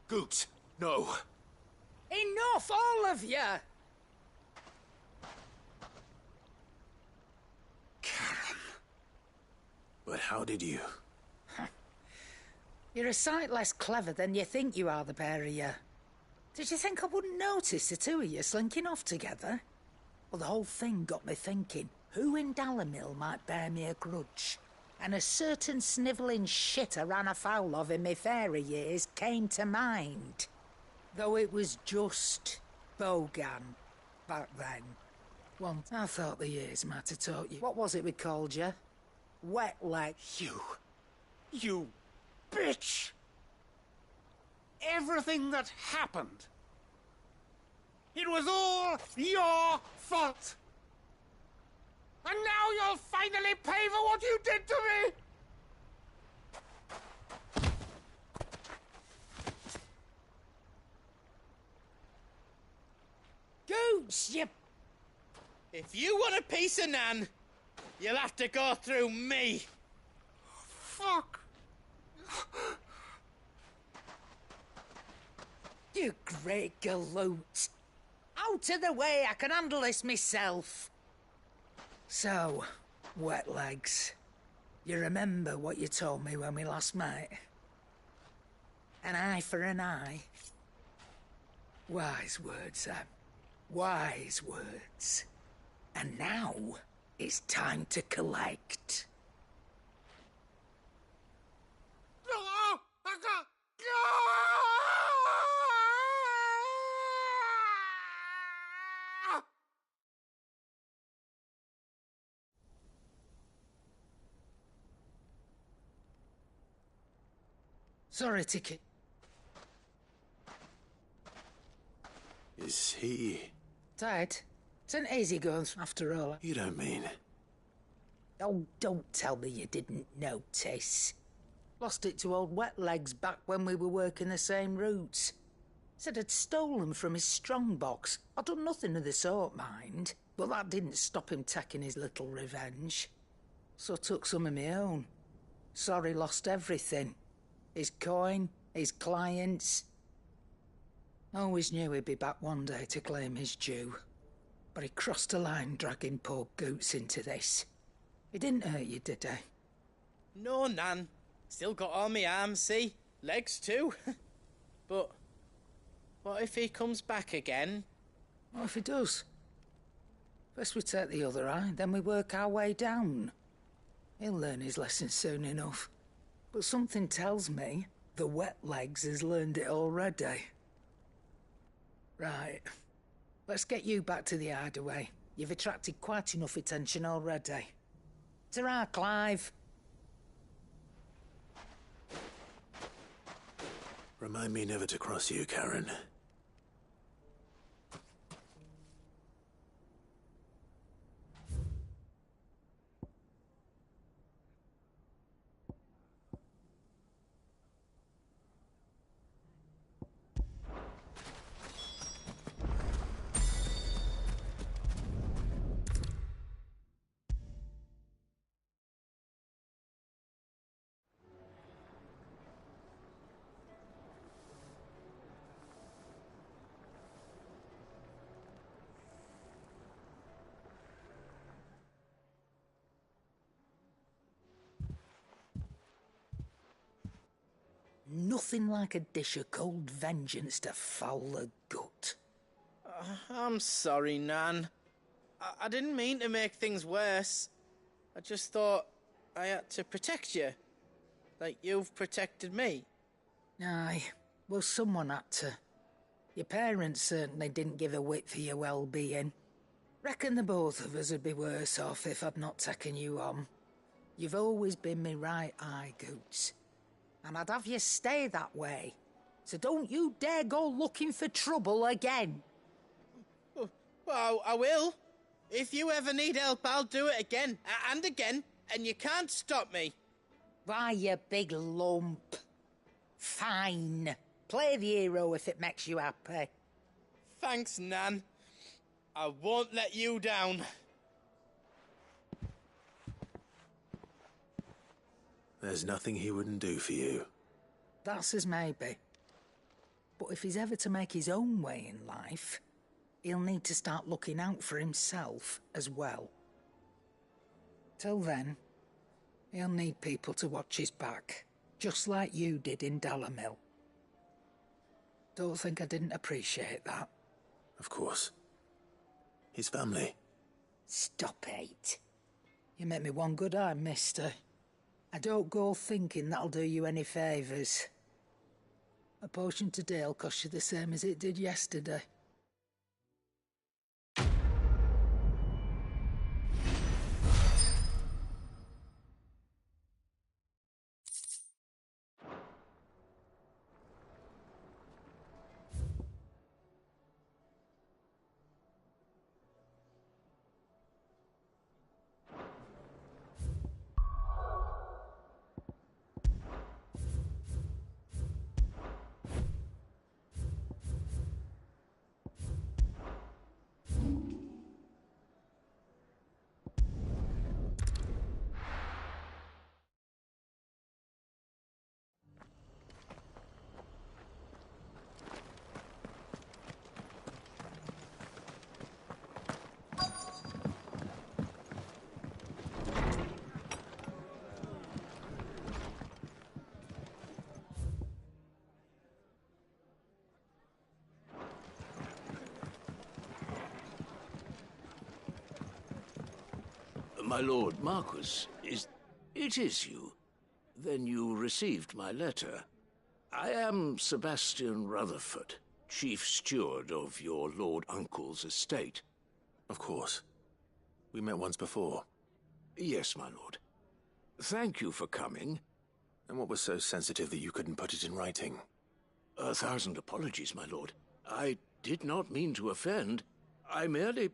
Goots, no. Enough, all of you! But how did you? You're a sight less clever than you think you are, the pair of you. Did you think I wouldn't notice the two of you slinking off together? Well, the whole thing got me thinking, who in Dalamil might bear me a grudge? And a certain snivelling shit I ran afoul of in my fairy years came to mind. Though it was just Bogan back then. Well, I thought the years might have taught you. What was it we called you? Wet leg. You bitch! Everything that happened, it was all your fault! And now you'll finally pay for what you did to me! Goots, you... If you want a piece of Nan, you'll have to go through me. Fuck! You great galoot. Out of the way, I can handle this myself. So, wet legs, you remember what you told me when we last met? An eye for an eye. Wise words, Sam. Wise words. And now, it's time to collect. Sorry, Ticket. Is he... Tight. It's an easy going after all. You don't mean... Oh, don't tell me you didn't notice. Lost it to old Wet Legs back when we were working the same routes. Said I'd stolen from his strongbox. I'd done nothing of the sort, mind. But that didn't stop him taking his little revenge. So I took some of my own. Sorry, lost everything. His coin, his clients. Always knew he'd be back one day to claim his due. But he crossed a line dragging poor Goots into this. He didn't hurt you, did he? No, Nan. Still got all my arms, see? Legs too. But what if he comes back again? What if he does? First we take the other eye, then we work our way down. He'll learn his lesson soon enough. But something tells me the wet legs has learned it already. Right. Let's get you back to the hideaway. You've attracted quite enough attention already. Ta-ra, Clive. Remind me never to cross you, Karen. Nothing like a dish of cold vengeance to foul the gut. I'm sorry, Nan. I didn't mean to make things worse. I just thought I had to protect you. Like you've protected me. Aye, well, someone had to. Your parents certainly didn't give a whit for your well-being. Reckon the both of us would be worse off if I'd not taken you on. You've always been me right eye, Goots. And I'd have you stay that way. So don't you dare go looking for trouble again. Well, I will. If you ever need help, I'll do it again and again, and you can't stop me. Why, you big lump. Fine. Play the hero if it makes you happy. Thanks, Nan. I won't let you down. There's nothing he wouldn't do for you. That's as maybe. But if he's ever to make his own way in life, he'll need to start looking out for himself as well. Till then, he'll need people to watch his back, just like you did in Dalamil. Don't think I didn't appreciate that. Of course. His family. Stop it. You make me one good eye, mister. I don't go thinking that'll do you any favours. A potion today'll cost you the same as it did yesterday. My lord Marquis, it is you. Then you received my letter. I am Sebastian Rutherford, chief steward of your lord uncle's estate. Of course. We met once before. Yes, my lord. Thank you for coming. And what was so sensitive that you couldn't put it in writing? 1,000 apologies, my lord. I did not mean to offend. I merely...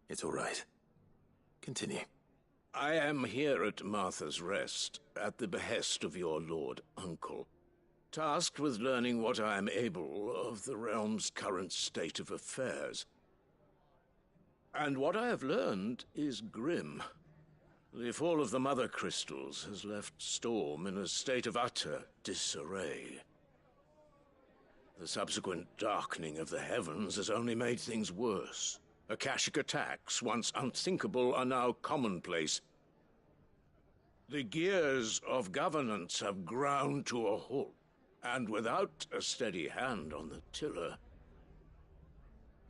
It's all right. Continue. I am here at Martha's Rest, at the behest of your lord uncle, tasked with learning what I am able of the realm's current state of affairs. And what I have learned is grim. The fall of the Mother Crystals has left Storm in a state of utter disarray. The subsequent darkening of the heavens has only made things worse. Akashic attacks, once unthinkable, are now commonplace. The gears of governance have ground to a halt, and without a steady hand on the tiller,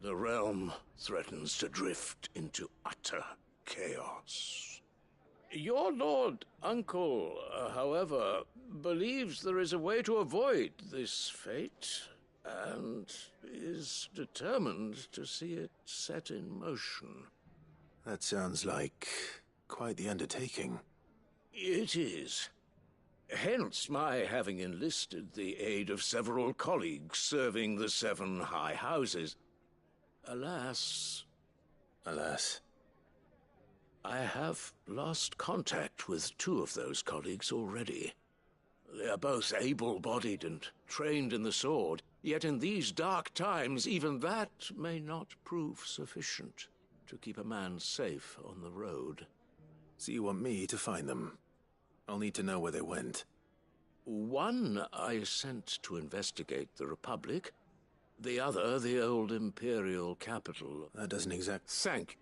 the realm threatens to drift into utter chaos. Your Lord Uncle, however, believes there is a way to avoid this fate, and is determined to see it set in motion. That sounds like quite the undertaking. It is. Hence my having enlisted the aid of several colleagues serving the 7 high houses. Alas, I have lost contact with 2 of those colleagues already. They are both able-bodied and trained in the sword, yet in these dark times even that may not prove sufficient to keep a man safe on the road. So you want me to find them? I'll need to know where they went. One I sent to investigate the Republic, the other the old Imperial capital. That doesn't exact... Thank you.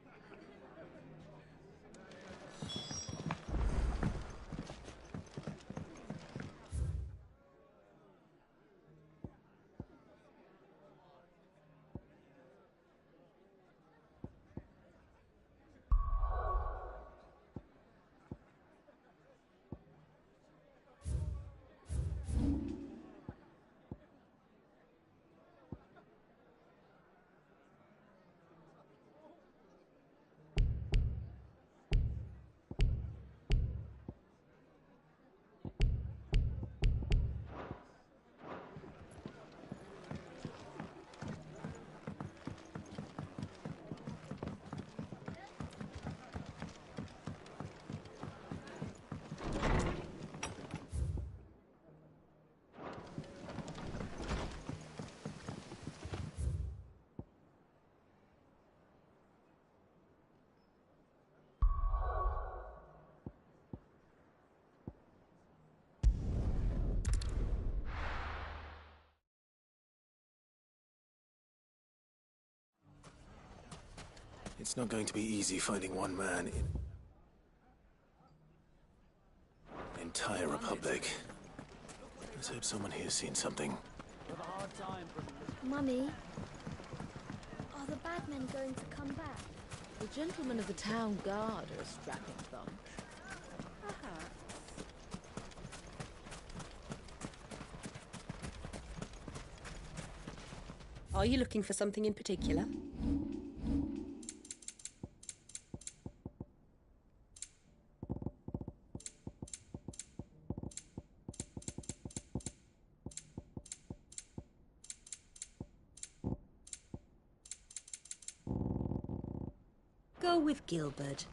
It's not going to be easy finding one man in the entire Republic. Let's hope someone here's seen something. Mummy, are the bad men going to come back? The gentlemen of the town guard are a strapping bunch. Perhaps. Are you looking for something in particular? Go with Gilbert.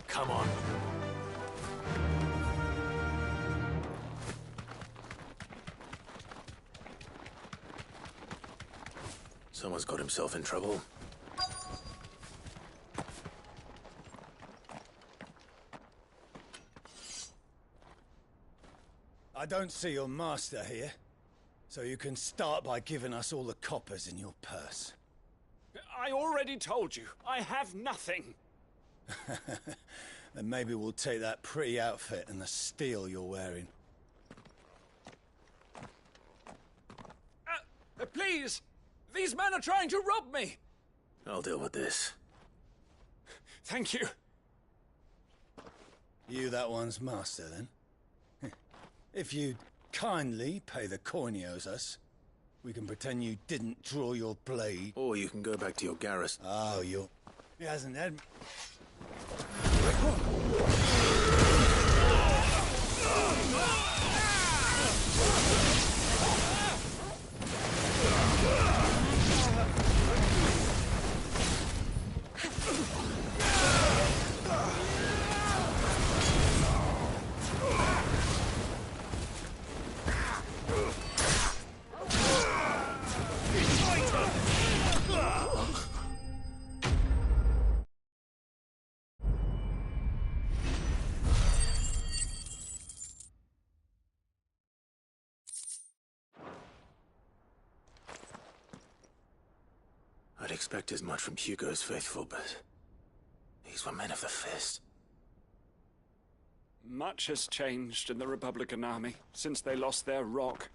Come on. Someone's got himself in trouble. I don't see your master here, so you can start by giving us all the coppers in your purse. I already told you, I have nothing. Then maybe we'll take that pretty outfit and the steel you're wearing. Please! These men are trying to rob me! I'll deal with this. Thank you. You that one's master, then? If you'd kindly pay the coin he owes us, we can pretend you didn't draw your blade. Or you can go back to your garrison. Oh, he hasn't had... I'd expect as much from Hugo's faithful, but these were men of the Fist. Much has changed in the Republican Army since they lost their rock.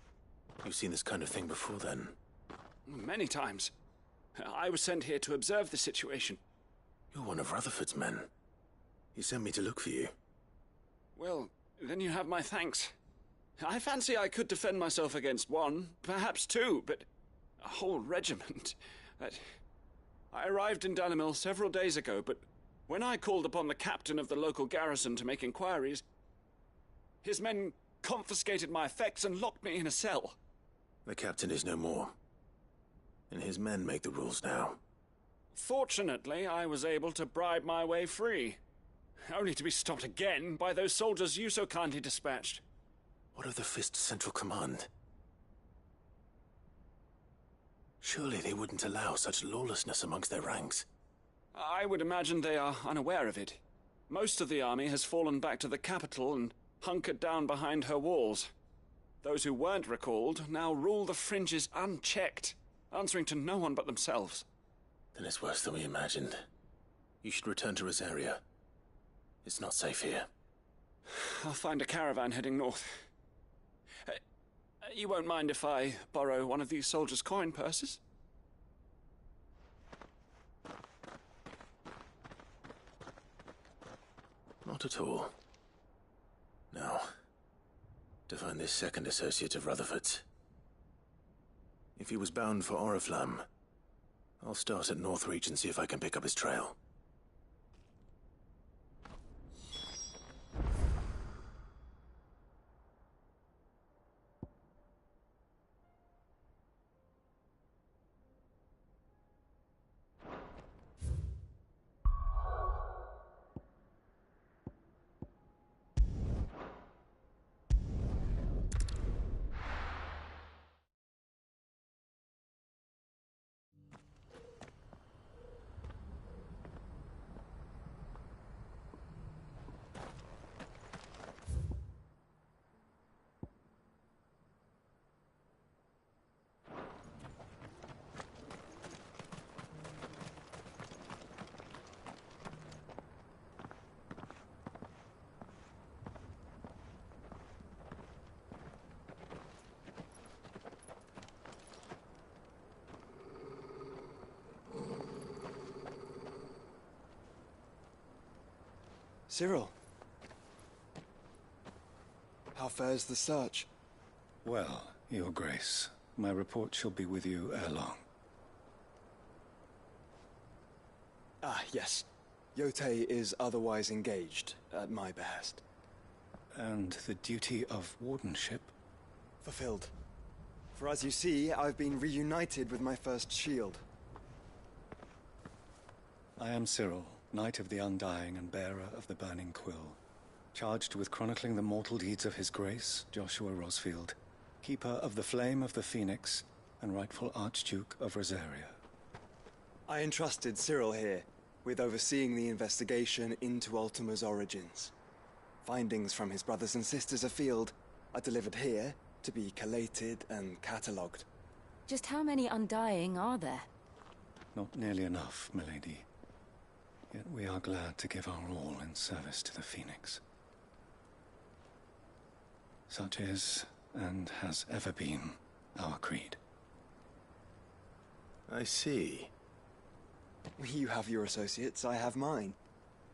You've seen this kind of thing before, then? Many times. I was sent here to observe the situation. You're one of Rutherford's men. He sent me to look for you. Well, then you have my thanks. I fancy I could defend myself against one, perhaps two, but a whole regiment. I arrived in Dalimil several days ago, but when I called upon the captain of the local garrison to make inquiries, his men confiscated my effects and locked me in a cell. The captain is no more, and his men make the rules now. Fortunately, I was able to bribe my way free, only to be stopped again by those soldiers you so kindly dispatched. What of the Fist's Central Command? Surely they wouldn't allow such lawlessness amongst their ranks. I would imagine they are unaware of it. Most of the army has fallen back to the capital and hunkered down behind her walls. Those who weren't recalled now rule the fringes unchecked, answering to no one but themselves. Then it's worse than we imagined. You should return to Rosaria. It's not safe here. I'll find a caravan heading north. You won't mind if I borrow one of these soldiers' coin purses? Not at all. Now, to find this second associate of Rutherford's. If he was bound for Oriflamme, I'll start at Northreach and see if I can pick up his trail. Cyril, how fares the search? Well, Your Grace, my report shall be with you ere long. Ah, yes. Yotei is otherwise engaged, at my behest. And the duty of wardenship? Fulfilled. For as you see, I've been reunited with my first shield. I am Cyril, Knight of the Undying and bearer of the Burning Quill, charged with chronicling the mortal deeds of His Grace, Joshua Rosfield, Keeper of the Flame of the Phoenix and rightful Archduke of Rosaria. I entrusted Cyril here with overseeing the investigation into Ultima's origins. Findings from his brothers and sisters afield are delivered here to be collated and catalogued. Just how many Undying are there? Not nearly enough, milady. Yet we are glad to give our all in service to the Phoenix. Such is, and has ever been, our creed. I see. You have your associates, I have mine.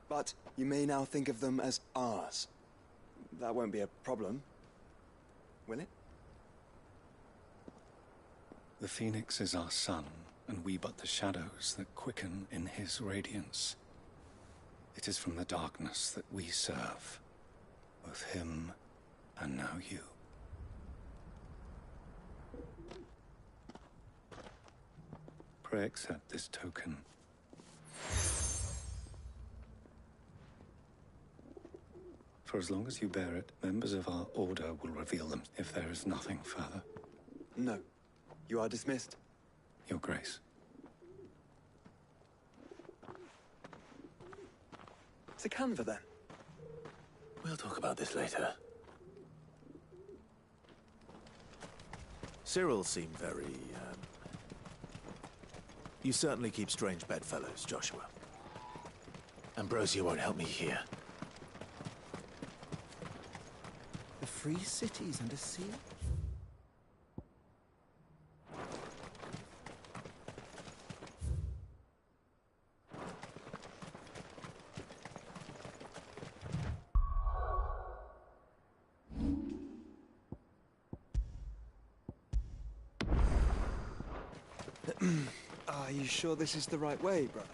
But you may now think of them as ours. That won't be a problem, will it? The Phoenix is our sun, and we but the shadows that quicken in his radiance. It is from the darkness that we serve, both him and now you. Pray accept this token. For as long as you bear it, members of our order will reveal them if there is nothing further. No. You are dismissed. Your Grace. To Canva, then. We'll talk about this later. Cyril seemed very, You certainly keep strange bedfellows, Joshua. Ambrosia won't help me here. The free cities under siege? Are you sure this is the right way, brother?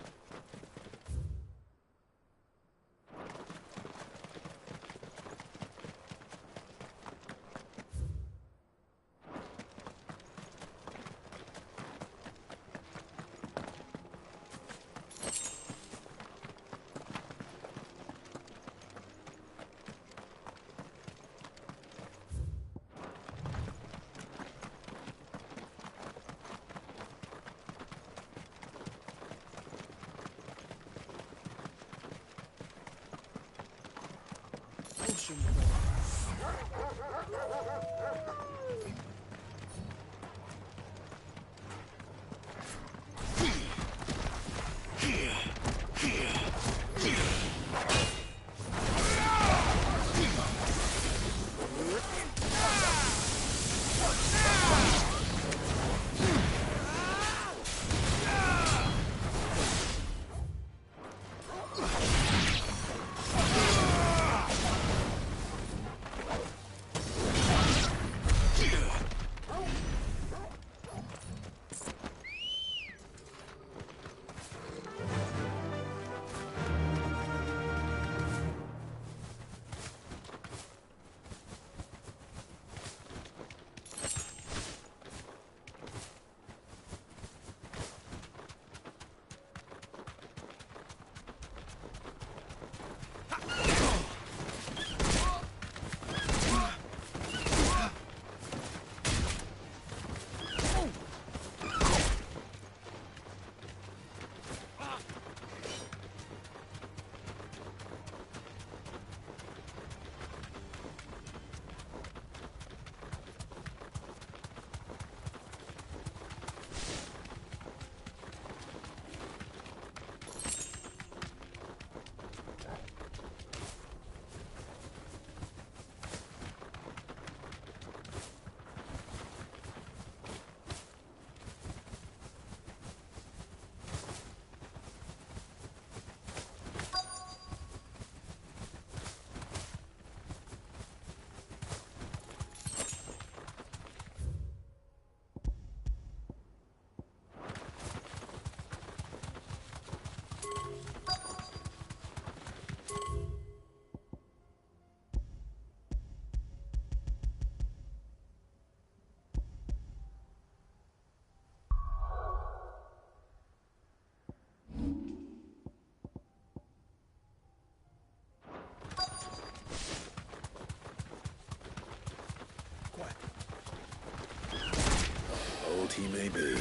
Old he may be,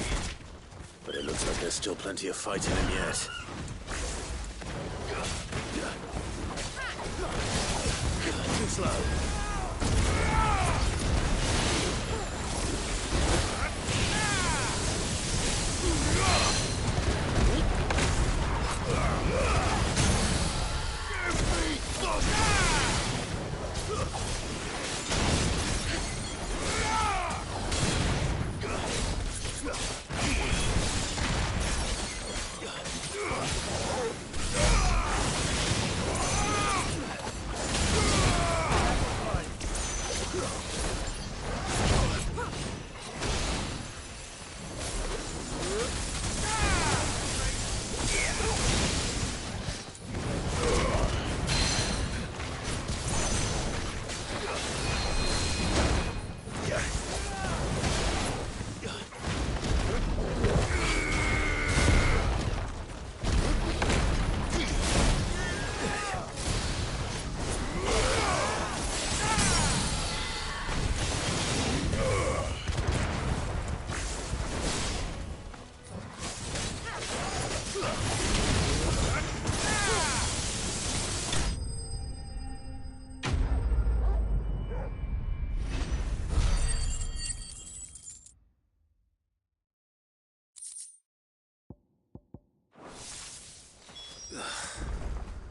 but it looks like there's still plenty of fight in him yet. Too slow.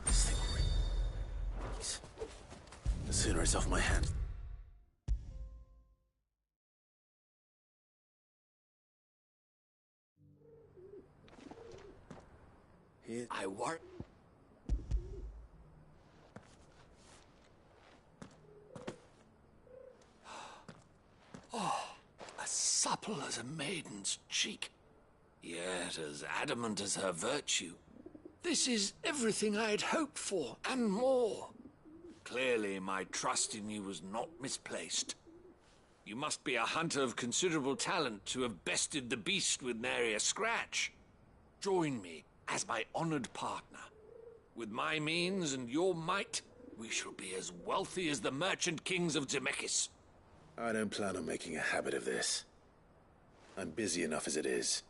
This thing... The sooner it's off my hands... I work. Oh, as supple as a maiden's cheek, yet as adamant as her virtue. This is everything I had hoped for, and more. Clearly, my trust in you was not misplaced. You must be a hunter of considerable talent to have bested the beast with nary a scratch. Join me as my honored partner. With my means and your might, we shall be as wealthy as the merchant kings of Zemeckis. I don't plan on making a habit of this. I'm busy enough as it is.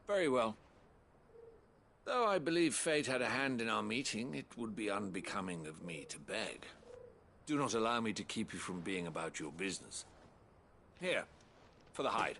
Very well. Though I believe fate had a hand in our meeting, it would be unbecoming of me to beg. Do not allow me to keep you from being about your business. Here, for the hide.